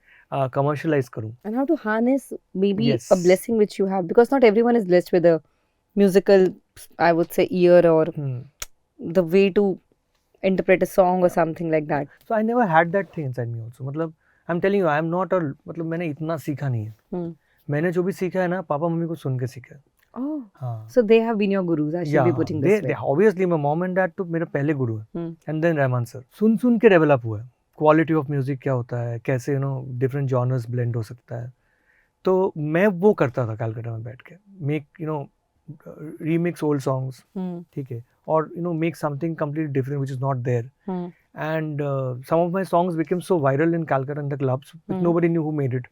commercialize करूँ. And how to harness maybe a blessing which you have, because not everyone is blessed with a musical, I would say, ear or the way to interpret a song or something like that. So I never had that thing inside me also. मतलब I'm telling you, I am not a मतलब मैंने इतना सीखा नहीं है. मैंने जो भी सीखा है ना पापा मम्मी को सुन के सीखा है. Oh. हाँ. So they have been your gurus. I should be putting this way. Obviously my mom and dad तो मेरे पहले गुरु हैं. And then Rahman sir. सुन के डेवलप हुआ है. क्वालिटी ऑफ म्यूजिक क्या होता है, कैसे डिफरेंट जॉनर्स ब्लेंड हो सकता है. तो मैं वो करता था कलकत्ता में बैठ के. Make remix old songs. ठीक है. or make something completely different which is not there. Hmm. And some of my songs became so viral in Calcutta in the clubs, but nobody knew who made it.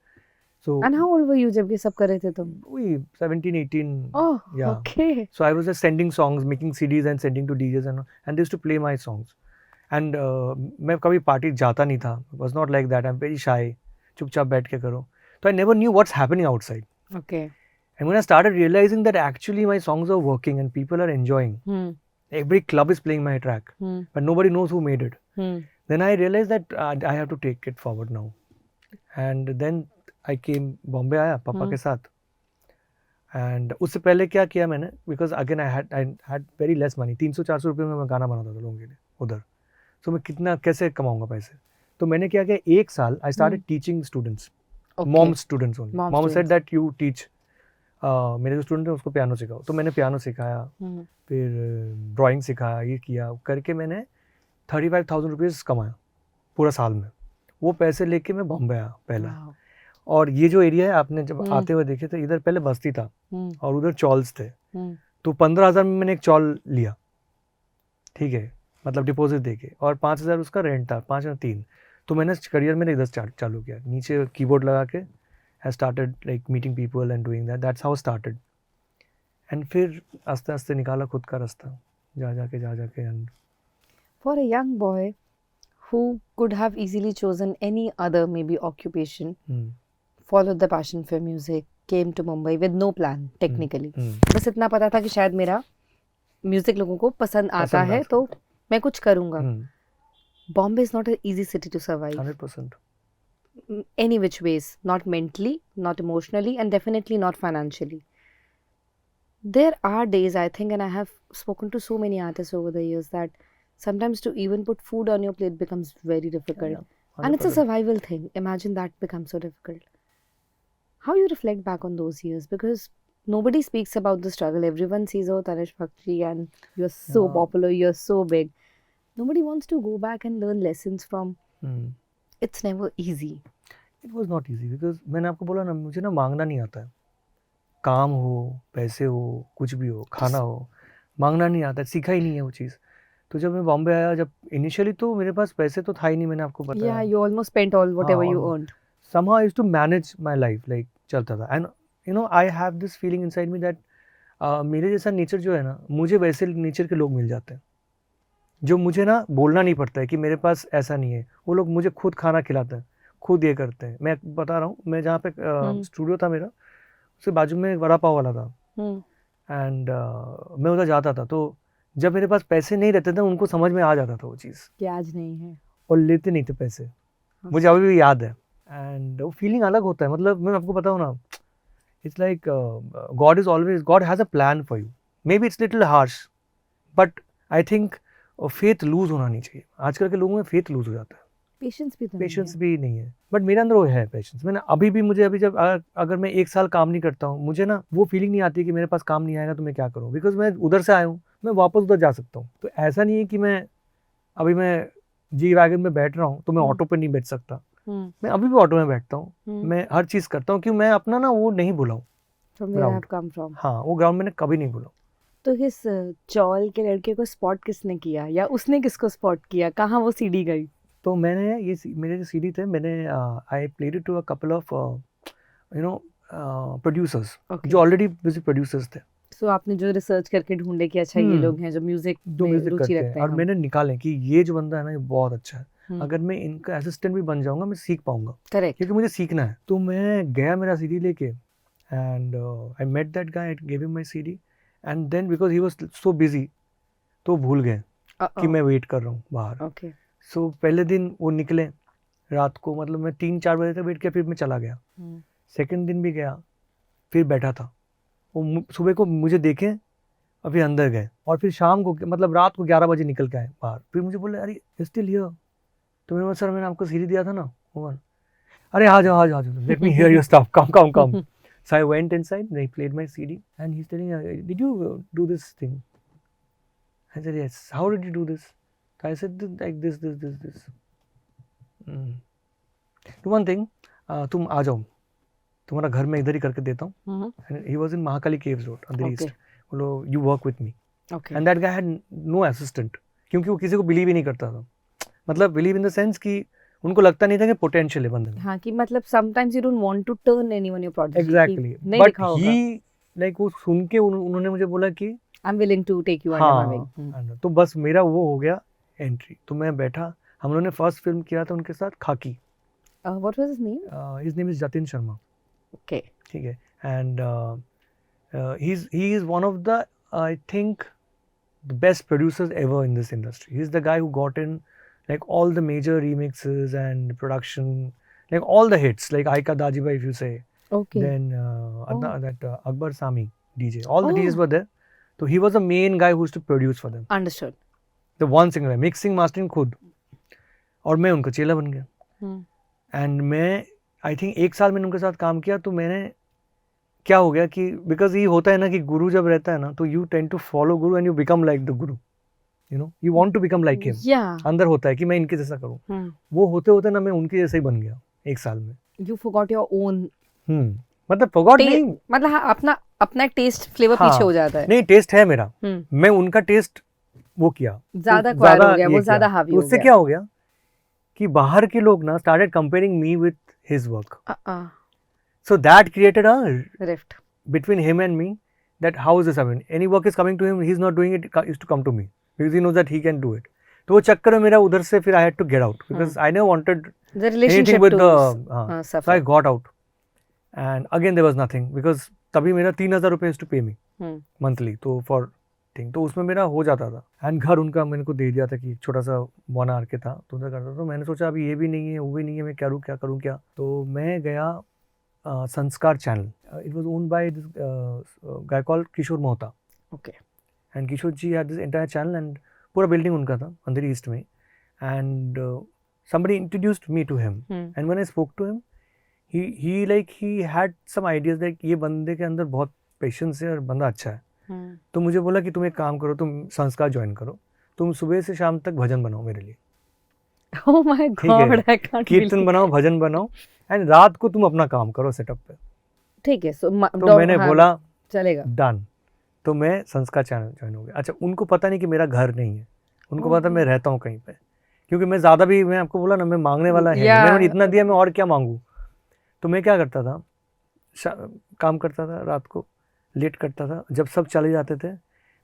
So And how old were you जब ये सब कर रहे थे तुम? we 17, 18. Oh, Yeah. okay. So I was just sending songs, making CDs and sending to DJs, and they used to play my songs. And मैं कभी party जाता नहीं था. It was not like that. I'm very shy. चुपचाप बैठ के करो. So I never knew what's happening outside. Okay. And when I started realizing that actually my songs are working and people are enjoying, Hmm. every club is playing my track, Hmm. but nobody knows who made it. Hmm. Then I realized that I have to take it forward now. And then I came, Bombay आया पापा के साथ. And उससे पहले क्या किया मैंने, because again I had very less money, 300-400 रुपये में मैं गाना बनाता था लोगों के लिए उधर. So मैं कितना कैसे कमाऊंगा पैसे. तो मैंने क्या किया, एक साल I started teaching students, Okay. mom students only. Mom Mom said students. that you teach. मेरे जो स्टूडेंट है उसको पियानो सिखाओ. तो मैंने पियानो सिखाया, Hmm. फिर ड्राइंग सिखाया, ये किया करके मैंने 35,000 रुपीज़ कमाया पूरा साल में. वो पैसे लेके मैं बॉम्बे आया पहला. Wow. और ये जो एरिया है आपने जब आते हुए देखे थे, इधर पहले बस्ती था Hmm. और उधर चॉल्स थे. Hmm. तो 15,000 में मैंने एक चॉल लिया, ठीक है, मतलब डिपॉजिट देके, और 5,000 उसका रेंट था, 5 या 3. तो मैंने करियर मैंने इधर चालू किया, नीचे कीबोर्ड लगा के I started like meeting people and doing that. That's how I started. And फिर आस्ते आस्ते निकाला खुद का रास्ता, जा जाके and For a young boy who could have easily chosen any other maybe occupation, followed the passion for music, came to Mumbai with no plan technically. बस इतना पता था कि शायद मेरा म्यूजिक लोगों को पसंद आता है तो मैं कुछ करूंगा. Bombay is not an easy city to survive. 100%. Any which ways, not mentally, not emotionally, and definitely not financially. There are days, I think, and I have spoken to so many artists over the years, that sometimes to even put food on your plate becomes very difficult. Yeah, And it's a 100%. survival thing. Imagine that becomes so difficult. How you reflect back on those years? Because nobody speaks about the struggle. Everyone sees, oh, Tanish Bakshi, and you're so Yeah. popular, you're so big. Nobody wants to go back and learn lessons from. It's never easy. It was not easy because मैंने आपको बोला ना, मुझे ना मांगना नहीं आता है. काम हो, पैसे हो, कुछ भी हो, खाना हो, मांगना नहीं आता है, सीखा ही नहीं है वो चीज़. तो जब मैं बॉम्बे आया, जब इनिशियली तो मेरे पास पैसे तो था ही नहीं, मैंने आपको बताया. Yeah, you almost spent all whatever you earned. Somehow I used to manage my life, like चलता था. And I have this feeling inside me that मेरे जैसा नेचर जो है ना, मुझे वैसे नेचर के लोग मिल जाते हैं जो मुझे ना बोलना नहीं पड़ता है कि मेरे पास ऐसा नहीं है. वो लोग मुझे खुद खाना खिलाते हैं, खुद ये करते हैं. मैं बता रहा हूँ, मैं जहाँ पे स्टूडियो था मेरा, उसके बाजू में एक वड़ा पाव वाला था. एंड मैं उधर जाता था, तो जब मेरे पास पैसे नहीं रहते थे उनको समझ में आ जाता था वो चीज़, कि आज नहीं है. और लेते नहीं थे पैसे. मुझे अभी भी याद है. एंड वो फीलिंग अलग होता है. मतलब मैं आपको बताऊँ ना, it's like God has a plan for you. Maybe it's little harsh, but I think faith lose होना नहीं चाहिए. आजकल के लोगों में फेथ लूज हो जाता है, पेशेंस भी तो पेशेंस भी नहीं है. बट मेरे अंदर वो है पेशेंस. मैंने अभी जब अगर मैं एक साल काम नहीं करता हूँ, मुझे ना वो फीलिंग नहीं आती कि मेरे पास काम नहीं आएगा तो मैं क्या करूँ, बिकॉज मैं उधर से आया हूँ, मैं वापस उधर जा सकता हूँ. तो ऐसा नहीं है कि मैं जी वैगन में बैठ रहा हूँ तो मैं ऑटो पे नहीं बैठ सकता. मैं अभी भी ऑटो में बैठता हूँ, मैं हर चीज़ करता हूँ, क्योंकि मैं अपना ना वो नहीं भूला हूँ. From where I have come from. हाँ, वो ग्राउंड मैंने कभी नहीं भूला. तो इस चौल के लड़के को स्पॉट किसने किया, या उसने किसको स्पॉट किया, कहाँ वो सीडी गई? तो मैंने ये मेरे जो सीडी थे, मैंने I played it to a couple of producers जो ऑलरेडी म्यूजिक प्रोड्यूसर्स थे. सो आपने जो रिसर्च करके ढूंढे कि अच्छा ये लोग हैं जो म्यूजिक में रुचि करते रखते हैं, हैं, और मैंने निकाले कि ये जो बंदा है ना, ये बहुत अच्छा है. अगर मैं इनका असिस्टेंट भी बन जाऊंगा, मैं सीख पाऊंगा, करेक्ट, क्योंकि मुझे सीखना है. तो मैं गया मेरा सीडी लेके, and I met that guy, I gave him my CD, and then because he was so busy, तो भूल गए कि मैं वेट कर रहा हूँ बाहर. ओके. सो पहले दिन वो निकले रात को, मतलब मैं 3-4 बजे तक वेट किया, फिर मैं चला गया. सेकंड दिन भी गया, फिर बैठा था. वो सुबह को मुझे देखे और फिर अंदर गए, और फिर शाम को, मतलब रात को 11 बजे निकल के आए बाहर. फिर मुझे बोले, अरे स्टिल हियर. तो मैंने बोला, सर मैंने आपको सीडी दिया था ना. वो, अरे आ जाओ, let me here your stuff, come. So I went inside, they played my CD, and he's telling me, did you do this thing? I said, yes. How did you do this? I said, like this. Do one thing, तुम आ जाओ, तुम्हारा घर में इधर ही करके देता हूँ. And he was in Mahakali Caves Road on the east. बोलो, you work with me. Okay. And that guy had no assistant, क्योंकि वो किसी को बिलीव ही नहीं करता था, मतलब बिलीव इन द सेंस कि उनको लगता नहीं था कि पोटेंशियल है बंदे में। हाँ कि मतलब sometimes you don't want to turn anyone your prodigy. Exactly, कि नहीं बट लिखा होगा ही लाइक वो सुन के उन्होंने मुझे बोला कि I'm willing to take you under my wing. हाँ, तो बस मेरा वो हो गया एंट्री। तो मैं बैठा, हम लोगों ने फर्स्ट फिल्म किया था उनके साथ, खाकी। What was his name? His name is Jatin Sharma, Okay. ठीक है। And he is one of the, I think, the best producers ever in this industry. He's the guy who got in like all the major remixes and production, like all the hits, like Aika Dajiba, if you say. Okay. Then that Akbar Sami DJ, all the Oh. DJs were there. So he was the main guy who used to produce for them. Understood. The one singer, mixing, mastering खुद, और मैं उनका चेला बन गया। And मैं I think 1 साल मैंने उनके साथ काम किया। तो मैंने क्या हो गया कि बिकॉज ये होता है ना कि गुरु जब रहता है ना, तो you tend to follow guru and you become like the guru, you know, you want to become like him. Yeah. अंदर होता है कि मैं इनके जैसा करूं। वो होते होते ना मैं उनके जैसा ही बन गया 1 साल में। You forgot your own. मतलब forgot Ta- नहीं, मतलब हाँ अपना टेस्ट फ्लेवर हाँ, पीछे हो जाता है। नहीं टेस्ट है मेरा, हम्म। मैं उनका टेस्ट वो किया, ज्यादा तो acquire हो गया, ये वो ज्यादा किया। हावी तो हो उससे गया। क्या हो गया कि बाहर के लोग ना started comparing me with his work, so that created a Rift. between him and me, that how is this happening, any work is coming to him, he's not doing it, it used to come to me because he knows that he can do it. तो वो चक्कर में मेरा उधर से फिर I had to get out because I never wanted The relationship anything with to the so suffer. I got out and again there was nothing because तभी मेरा 3,000 रुपये used to pay me monthly तो for thing, तो उसमें मेरा हो जाता था। एंड घर उनका मैंने को दे दिया था कि एक छोटा सा 1 आवर के था, तो उधर करता था। तो मैंने सोचा अभी ये भी नहीं है, वो भी नहीं है, मैं क्या करूँ क्या। तो मैं गया Sanskar channel, it was owned by this guy called Kishore Mohta. Okay. And Kishore ji had this entire channel and पूरा बिल्डिंग उनका था अंधेरी ईस्ट में। And somebody introduced me to him and when I spoke to him he had some ideas that ये बंदे के अंदर बहुत patience है और बंदा अच्छा है। तो मुझे बोला कि तुम एक काम करो, तुम संस्कार ज्वाइन करो, तुम सुबह से शाम तक भजन बनाओ मेरे लिए, Oh my God, I can't कीर्तन believe. बनाओ, भजन बनाओ, एंड रात को तुम अपना काम करो सेटअप पे। ठीक है, so तो मैंने बोला चलेगा। डन। तो मैं संस्कार चैनल ज्वाइन हो गया। अच्छा, उनको पता नहीं कि मेरा घर नहीं है, उनको पता मैं रहता हूँ कहीं पे, क्योंकि मैं ज़्यादा भी, मैं आपको बोला ना, मैं मांगने वाला है नहीं। मैंने इतना दिया, मैं और क्या मांगू। तो मैं क्या करता था, काम करता था, रात को लेट करता था, जब सब चले जाते थे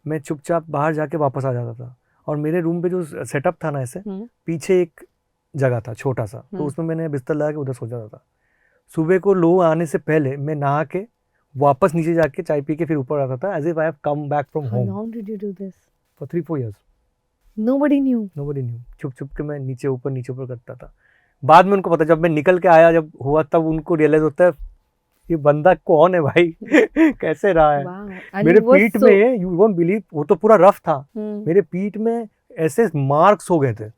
मैं चुपचाप बाहर जाके वापस आ जाता था। और मेरे रूम पे जो सेटअप था ना, ऐसे पीछे एक जगह था छोटा सा, तो उसमें मैंने बिस्तर लगा के उधर सो जाता था। सुबह को लोग आने से पहले मैं नहा के वापस नीचे जाके चाय पी के फिर ऊपर आता था, as if I have come back from How home. long did you do this? For 3-4 years Nobody knew. nobody knew। छुप छुप के मैं नीचे ऊपर करता था। बाद में उनको पता, जब मैं निकल के आया, जब हुआ, तब उनको रियलाइज होता है ये बंदा कौन है भाई कैसे रहा है। Wow. And मेरे it was पीठ so- में, यू वोंट बिलीव, वो तो पूरा रफ था, Hmm. मेरे पीठ में ऐसे मार्क्स हो गए थे,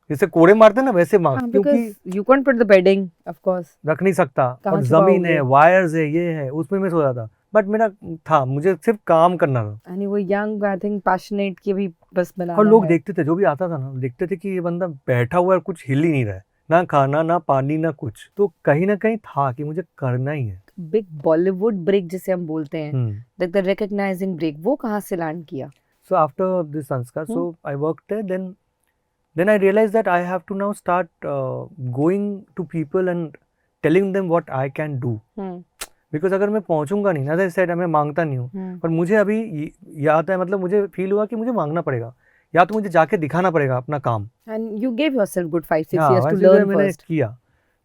जैसे कोड़े मारते ना वैसे मार्क्स, हाँ, क्योंकि because you can't put the bedding, of course. रख नहीं सकता, कहाँ और जमीन छुपाओगे? है, वायर्स है, ये है, उसमें मैं सो जाता। बट मेरा था, मुझे सिर्फ काम करना था। And you were young, I think passionate कि भी बस बनाना और लोग है। देखते थे, जो भी आता था ना, देखते थे कि ये बंदा बैठा हुआ है, कुछ हिल ही नहीं रहा है, ना खाना ना पानी ना कुछ। तो कहीं ना कहीं था कि मुझे करना ही है। Big Bollywood break जिसे हम बोलते हैं, like the recognizing break, वो कहाँ से land किया? So after this Sanskar, so I worked there. Then I realized that I have to now start going to people and telling them what I can do. Because अगर मैं पहुंचूंगा नहीं, as I said, मैं मांगता नहीं हूँ, पर मुझे अभी याद है, मतलब मुझे फील हुआ कि मुझे मांगना पड़ेगा, या तो मुझे जाके दिखाना पड़ेगा अपना काम। And you gave yourself good 5-6 हाँ, years to वैसे learn मैंने first. किया।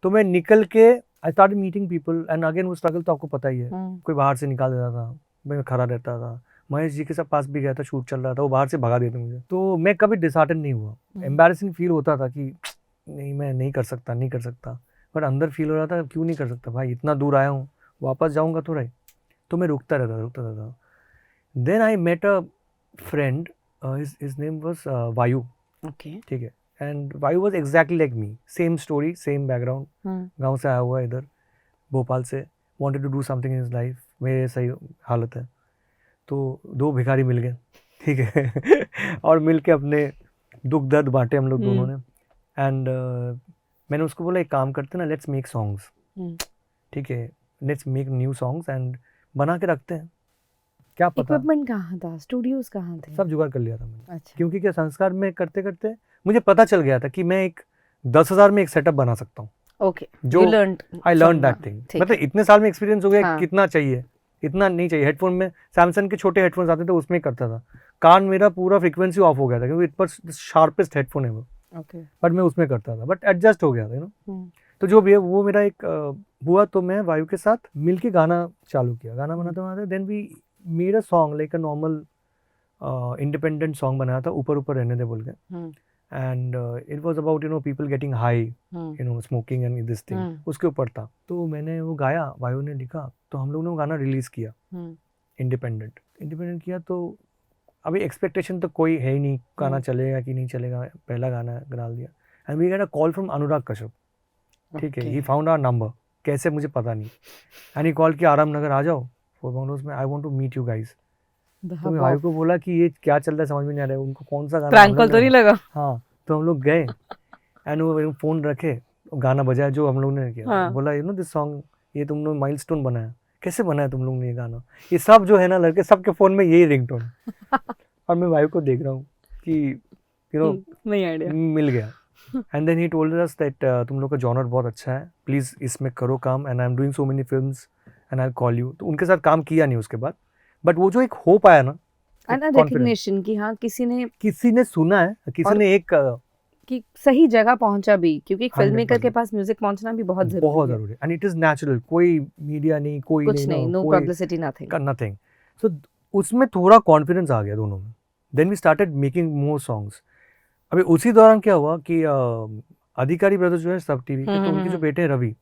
तो मैं निकल के I started meeting people and again वो struggle तो आपको पता ही है। कोई बाहर से निकाल देता था, मैं खड़ा रहता था। महेश जी के साथ पास भी गया था, शूट चल रहा था, वो बाहर से भगा देते मुझे। तो मैं कभी डिसहार्टन नहीं हुआ, एम्बैरेसिंग फील होता था कि नहीं, मैं नहीं कर सकता। बट अंदर फील हो रहा था, क्यों नहीं कर सकता भाई, इतना दूर आया हूँ, वापस जाऊँगा तो रही। तो मैं रुकता रहता। Then I met a friend, his name was Vayu. Okay. ठीक है। And Vayu was exactly like me, same story, same background, गांव से आया हुआ है, इधर भोपाल से, wanted to do something in his life, मेरे सही हालत है। तो 2 भिखारी मिल गए, ठीक है और मिल के अपने दुख दर्द बांटे हम लोग दोनों ने। एंड मैंने उसको बोला, एक काम करते ना, लेट्स मेक सॉन्ग्स, ठीक है, let's make new songs and बना के रखते हैं। क्या पता, इक्विपमेंट कहाँ था, स्टूडियोज कहाँ थे? सब जुगाड़ कर लिया था मैंने। अच्छा, क्योंकि क्या संस्कार में करते करते मुझे पता चल गया था कि मैं एक 10,000 में एक सेटअप बना सकता हूँ। ओके, जो you learned, I learn that thing, ठीक मतलब है। इतने साल में एक्सपीरियंस हो गया, हाँ। कितना चाहिए, इतना नहीं चाहिए। हेडफोन में सैमसंग के छोटे हेडफोन्स आते थे, उसमें ही करता था। कान मेरा पूरा फ्रीक्वेंसी ऑफ हो गया था, क्योंकि इट पर शार्पेस्ट हेडफोन है वो, ओके। बट मैं उसमें करता था, बट एडजस्ट हो गया था हम्म, तो जो भी है वो मेरा एक हुआ। तो मैं वायु के साथ मिलके गाना चालू किया, गाना बनाते बनाते then we made a song like a normal independent song बनाया था, ऊपर ऊपर रहने दे बोल के। Hmm, and it was about people getting high, hmm, smoking and this thing, hmm, उसके ऊपर था। तो मैंने वो गाया, वायु ने लिखा, तो हम लोग ने वो गाना रिलीज किया, हम्म, इंडिपेंडेंट किया। तो अभी एक्सपेक्टेशन तो कोई है ही नहीं, गाना चलेगा कि नहीं चलेगा, पहला गाना डाल दिया। And we get a call from Anurag Kashyap, ठीक है, ही फाउंड आवर नंबर, कैसे मुझे पता नहीं, एंड ही कॉल किया, आराम नगर आ जाओ फॉर बाउंडोज में, I want to meet you guys. तो मैं भाई को बोला कि ये क्या चल रहा है, समझ में नहीं आ रहा है, उनको कौन सा गाना प्रैंक कॉल तो नहीं लगा? हाँ, तो हम लोग गए एंड वो फ़ोन रखे, गाना बजाया जो हम लोग ने किया। हाँ। बोला दिस सॉन्ग, ये तुम लोग माइलस्टोन बनाया, कैसे बनाया तुम लोग ने ये गाना? ये सब जो है ना लड़के, सबके फ़ोन में यही रिंगटोन। और मैं भाई को देख रहा हूँ कि नहीं आइडिया। मिल गया। And then he told us that तुम लोग का जॉनर बहुत अच्छा है, प्लीज़ इसमें करो काम, and I am doing so many films and I call you. तो उनके साथ काम किया नहीं उसके बाद, बट वो जो एक होप आया ना, एंड confidence, रिकग्निशन कि हाँ किसी ने सुना है, किसी और ने एक कि सही जगह पहुंचा भी, क्योंकि एक फिल्म मेकर के 100% पास म्यूजिक पहुंचना भी बहुत बहुत जरूरी है। जरूरी है, एंड इट इज नेचुरल, कोई मीडिया नहीं, कोई कुछ नहीं, नो कोई पब्लिसिटी, नथिंग। नथिंग। सो उसमें थोड़ा कॉन्फिडेंस आ गया दोनों में, then we started making more songs. अभी उसी दौरान क्या हुआ कि अधिकारी ब्रदर्स जो है सब टीवी के, तो उनके जो बेटे हैं रवि,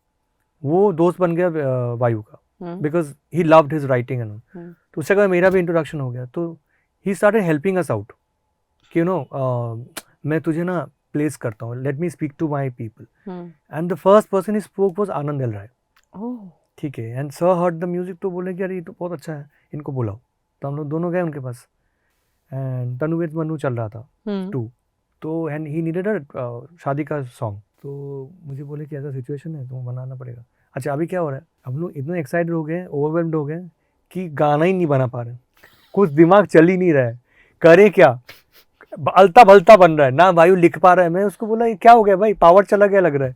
वो दोस्त बन गया वायु का, because he loved his writing and. तो उससे बाद मेरा भी इंट्रोडक्शन हो गया, तो he started helping us out कि मैं तुझे ना प्लेस करता हूँ, let me speak to my people. And the first person he spoke was Anand L Rai, ठीक है। And sir heard the music, तो बोले कि अरे ये तो बहुत अच्छा है, इनको बुलाओ। तो हम लोग दोनों गए उनके पास, एंड तनुवेद मनु चल रहा था 2, तो एंड ही नीडेड अ शादी का सॉन्ग। तो मुझे बोले कि ऐसा सिचुएशन है तो बनाना पड़ेगा। अच्छा अभी क्या हो रहा है, हम लोग इतने एक्साइटेड हो गए, ओवरवेल्म्ड हो गए कि गाना ही नहीं बना पा रहे, कुछ दिमाग चल ही नहीं रहा है, करे क्या, अलता भलता बन रहा है ना, वायु लिख पा रहा है। मैं उसको बोला ये क्या हो गया भाई, पावर चला गया लग रहा है।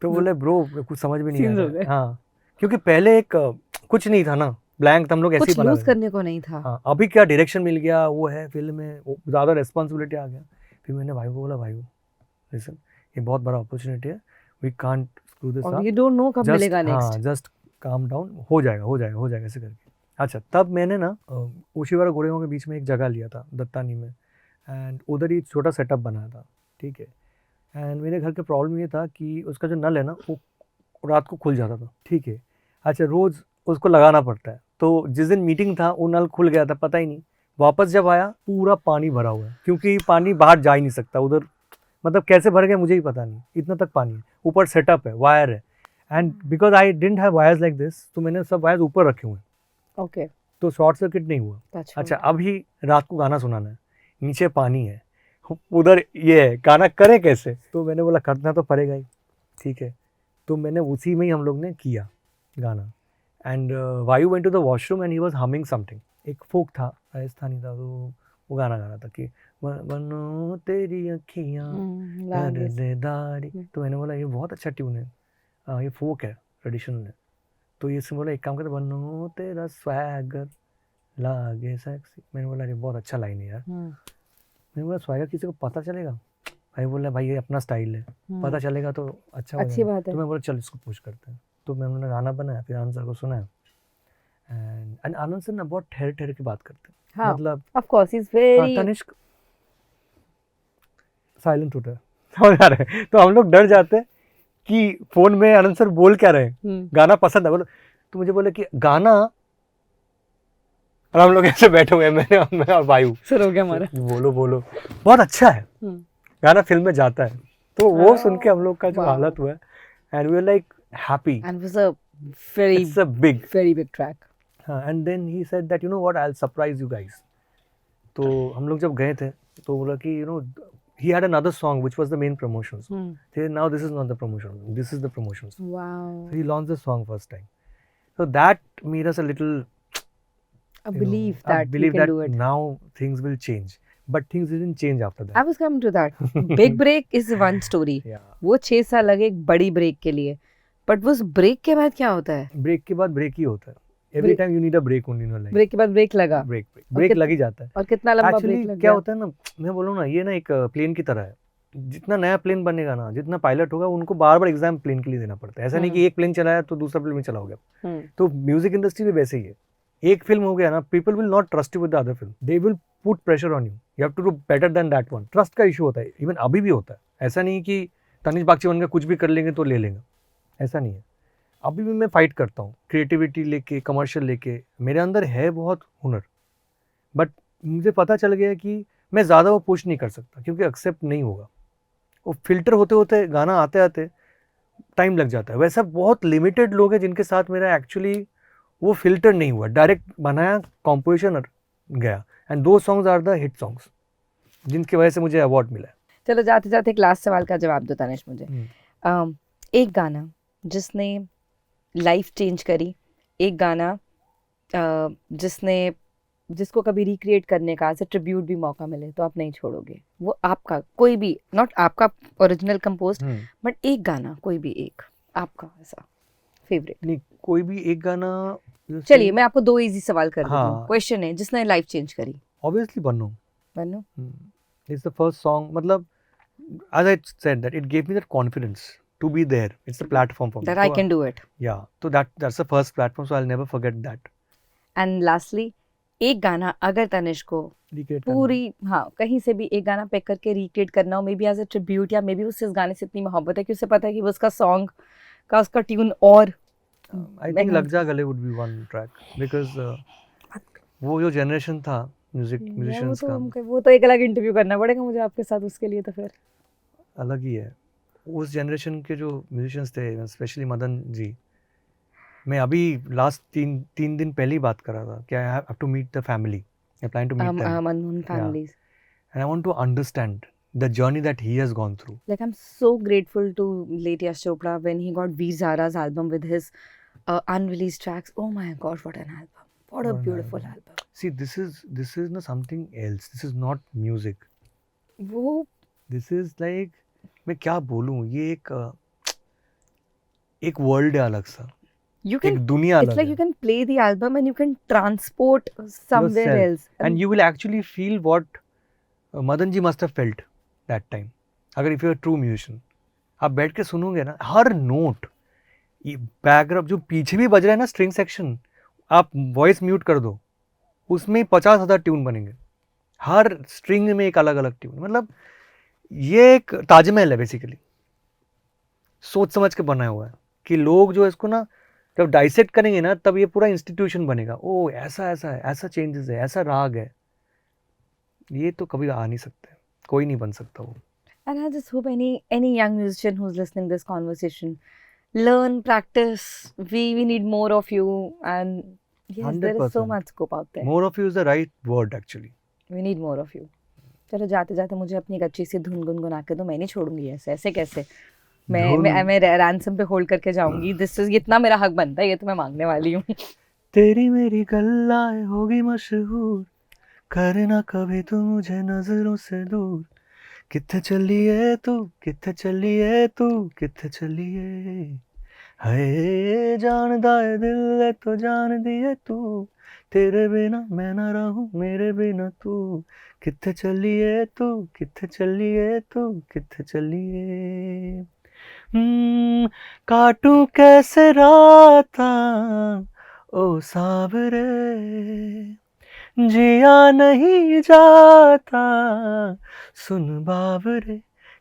तो बोले ब्रो कुछ समझ में नहीं आ रहा है। हाँ, क्योंकि पहले एक कुछ नहीं था ना, ब्लैंक था, हम लोग ऐसे ही कुछ बना लूज रहे थे। करने को नहीं था। हाँ, अभी क्या डायरेक्शन मिल गया, वो है फिल्म में, ज़्यादा रिस्पॉन्सिबिलिटी आ गया। फिर मैंने भाई को बोला, भाई लिसन, ये बहुत बड़ा अपॉर्चुनिटी है, वी कांट स्क्रू दिस और अप, ये डोंट नो कब मिलेगा नेक्स्ट। हाँ जस्ट काम डाउन, हो जाएगा हो जाएगा हो जाएगा ऐसे करके। अच्छा तब मैंने ना ओशीवारा गोरेगांव के बीच में एक जगह लिया था दत्तानी में, एंड उधर ही छोटा सेटअप बनाया था, ठीक है। एंड मेरे घर का प्रॉब्लम ये था कि उसका जो नल है ना वो रात को खुल जाता था, ठीक है। अच्छा रोज़ उसको लगाना पड़ता है, तो जिस दिन मीटिंग था वो नल खुल गया था, पता ही नहीं। वापस जब आया पूरा पानी भरा हुआ है, क्योंकि पानी बाहर जा ही नहीं सकता उधर, मतलब कैसे भर गया मुझे ही पता नहीं, इतना तक पानी है। ऊपर सेटअप है, वायर है, and because I didn't have wires like this, तो मैंने सब वायर्स ऊपर रखे हुए हैं, ओके, तो शॉर्ट सर्किट नहीं हुआ। अच्छा अभी रात को गाना सुनाना है, नीचे पानी है, उधर ये है, गाना करे कैसे? तो मैंने बोला करना तो पड़ेगा ही, ठीक है। तो मैंने उसी में ही हम लोग ने किया गाना। And Vayu went to the washroom and he was humming something, एक फोक था, राजस्थानी था, तो वो गाना गा रहा था कि बनो तेरी अखियाँ दारी। तो मैंने बोला ये बहुत अच्छा ट्यून है, ये फोक है, ट्रेडिशनल है। तो ये बोला एक काम करते, बनो तेरा स्वैगर लागे सेक्सी। मैंने बोला ये बहुत अच्छा लाइन है यार। मैंने बोला स्वैगर किसी को पता चलेगा? भाई बोला भाई ये अपना स्टाइल है, पता चलेगा तो अच्छा हो अच्छी बात है। तो मैं बोला चल इसको पुश करते हैं। तो मैंने गाना बनाया, फिर आनंद सर को सुनाया, एंड आनंद सर ना बहुत ठहर ठहर के बात करते हैं, हाँ, मतलब of course he is very Tanishk silent होता है, समझ आ रहे हैं? तो हम लोग डर जाते हैं कि फोन में आनंद सर बोल क्या रहे हैं, गाना पसंद है बोलो। तो मुझे बोले कि गाना, और हम लोग ऐसे बैठे हुए हैं, मैं और वायु, सर हो गया हमारा, बोलो बोलो बहुत अच्छा है, गाना फिल्म में जाता है। तो वो सुन के हम लोग का जो हालत हुआ है, and we were like happy, and was a very big track. हाँ, and then he said that you know what, I will surprise you guys. तो हम लोग जब गए थे तो बोला कि he had another song which was the main promotions. Now this is not the promotion, this is the promotions. Wow. So he launched the song first time. So that made us a little A you know, belief a that you belief can that do it. now things will change, but things didn't change after I that. was coming to that. Big break is one story. Yeah. वो 6 साल लगे एक बड़ी break के लिए, but उस break के बाद क्या होता है? ब्रेक के बाद ब्रेक ही होता है. Every time you need a break only in your life. Break के बाद ब्रेक लगा ब्रेक लग ही जाता है. और कितना लंबा एक्चुअली ब्रेक लग क्या गया? होता है ना, मैं बोलूँ ना, ये ना एक प्लेन की तरह है. जितना नया प्लेन बनेगा ना, जितना पायलट होगा, उनको बार बार एग्जाम प्लेन के लिए देना पड़ता है. ऐसा नहीं कि एक प्लेन चलाया तो दूसरा प्लेन में चला हो गया. तो म्यूजिक इंडस्ट्री भी वैसे ही है. एक फिल्म हो गया ना, people will not trust you with the other film. They will put pressure on you. You have to do better than that one. Trust का इशू होता है. इवन अभी भी होता है. ऐसा नहीं कि तनिष बागची बन के कुछ भी कर लेंगे तो ले लेंगे. ऐसा नहीं है. अभी भी मैं फाइट करता हूँ क्रिएटिविटी लेके, कमर्शियल लेके. मेरे अंदर है बहुत हुनर, बट मुझे पता चल गया कि मैं ज़्यादा वो पुश नहीं कर सकता, क्योंकि एक्सेप्ट नहीं होगा. वो फिल्टर होते होते, गाना आते आते टाइम लग जाता है. वैसा बहुत लिमिटेड लोग हैं जिनके साथ मेरा एक्चुअली वो फिल्टर नहीं हुआ. डायरेक्ट बनाया, कॉम्पोजिशन गया, एंड दो songs are the hit songs जिनकी वजह से मुझे अवार्ड मिला है. चलो जाते जाते एक लास्ट सवाल का जवाब दो तनिष मुझे. एक गाना जिसने लाइफ चेंज करी, एक गाना जिसको कभी रिक्रिएट करने का एज अ ट्रिब्यूट भी मौका मिले तो आप नहीं छोड़ोगे, वो आपका कोई भी, नॉट आपका ओरिजिनल कंपोज्ड, बट एक गाना, कोई भी एक आपका ऐसा फेवरेट? नहीं, कोई भी एक गाना. चलिए मैं आपको 2 इजी सवाल कर देती हूँ. हाँ. क्वेश्चन है जिसने लाइफ चेंज करी. Obviously Bannu. Bannu It's the first song. मतलब, as I said, that it gave me that confidence to be there. It's the platform for me. that I can do it. Yeah. So that's the first platform. So I'll never forget that. And lastly, एक गाना अगर तनिष को Recreate करना. पूरी, हाँ, कहीं से भी एक गाना पिक करके रिक्रिएट करना हो, maybe as a tribute, या मे बी उससे इस गाने से इतनी मोहब्बत है कि उसे पता है कि वो उसका सॉन्ग का उसका ट्यून और I think लग जा गले would be one track, because वो जो generation था musicians का, वो तो एक अलग इंटरव्यू करना पड़ेगा मुझे आपके साथ उसके लिए. तो फिर अलग ही है. उस जनरेशन के जो म्यूजिशियंस थे, स्पेशली मदन जी, मैं अभी लास्ट तीन दिन पहले ही बात कर रहा था कि I have to meet the family. I plan to meet them, Manmohan families, and I want to understand the journey that he has gone through. like I'm so grateful to late Yash Chopra when he got Veer Zara's album with his unreleased tracks. Oh my god, what an album, what a beautiful album. See, this is not something else. This is not music. वो This is like, मैं क्या बोलूँ, ये एक world है अलग सा. you can, एक दुनिया it's अलग like है. you can play the album and you can transport somewhere Yourself. else. And you will actually feel what Madan ji must have felt that time. अगर if you are a true musician, आप बैठ के सुनोगे ना, हर note, ये background जो पीछे भी बज रहा है ना, स्ट्रिंग सेक्शन, आप वॉइस म्यूट कर दो, उसमें 50,000 ट्यून बनेंगे. हर स्ट्रिंग में एक अलग अलग ट्यून. मतलब ये एक ताजमहल है बेसिकली, सोच समझ के बनाया हुआ है, कि लोग जो इसको ना जब डाइसेक्ट करेंगे ना, तब ये पूरा इंस्टीट्यूशन बनेगा. ओ ऐसा ऐसा है, ऐसा चेंजेस है, ऐसा राग है. ये तो कभी आ नहीं सकते, कोई नहीं बन सकता वो. And I just hope any young musician who's listening this conversation learn, practice. We need more of you, and yes, there is so 100%. much scope out there. More of you is the right word actually. We need more of you. चलो जाते जाते मुझे अपनी एक अच्छी सी धुन गुनगुना के दो. मैं नहीं छोड़ूंगी ऐसे कैसे. मैं रैंसम पे होल्ड करके जाऊंगी. दिस इज, इतना मेरा हक बनता है, ये तो मैं मांगने वाली हूँ. तेरी मेरी गल्लाएं होगी मशहूर, करना कभी तू मुझे नजरों से दूर. किथे चलिए तू, किथे चलिए तू, किथे चलिए, हाय जानदा है दिल है तो जान दिए तू, तेरे बिना मैं ना रहूं, मेरे बिना तू, किथे चलिए तू, किथे चलिए तू, किथे चलिए. काटूं कैसे राता ओ सावरे, जिया नहीं जाता, सुन बाबरे,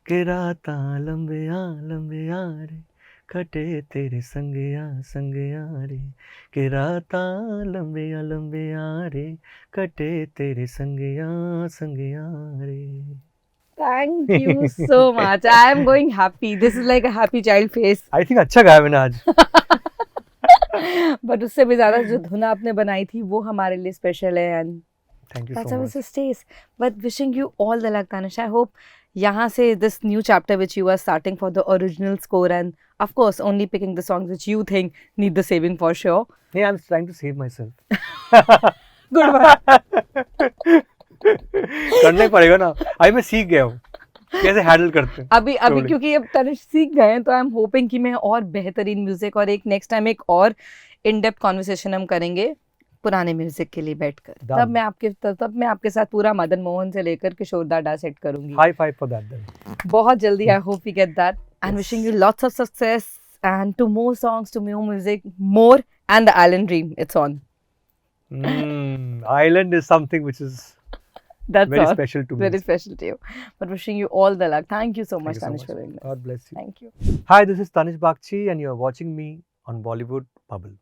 के राता लंबिया लंबिया रे, कटे तेरे संगया रे, के राता लंबिया लंबिया रे, कटे तेरे संगया रे. Thank you so much. I am going happy. This is like a happy child face. I think अच्छा गाया मैंने आज. But उससे भी ज़्यादा जो धुन आपने बनाई थी वो हमारे लिए स्पेशल है, and Thank you that's so how much. it stays. But wishing you all the luck, Tanish. I hope यहाँ से this new chapter which you are starting for the original score, and of course only picking the songs which you think need the saving for sure. Hey, I'm trying to save myself. Goodbye. करना ही पड़ेगा ना, अभी मैं सीख गया हूँ कैसे हैंडल करते हैं। अभी Slowly. क्योंकि अब तनिष सीख गए हैं तो आई एम होपिंग कि मैं और बेहतरीन म्यूजिक और एक नेक्स्ट टाइम एक और इन डेप्थ कॉन्वर्सेशन हम करेंगे पुराने म्यूजिक के लिए बैठकर। Done. तब मैं आपके साथ पूरा मदन मोहन से लेकर किशोर दादा सेट करूंगी। High five for that then. बहुत जल्दी। I hope we get that and Yes. Wishing you lots of success and to more songs, to more music, more and the island dream, it's on. Island is something which is That's very all. special to me. Very special to you. But wishing you all the luck. Thank you so much, Thank you so Tanish, much. for doing this. God bless you. Thank you. Hi, this is Tanish Bagchi and you are watching me on Bollywood Bubble.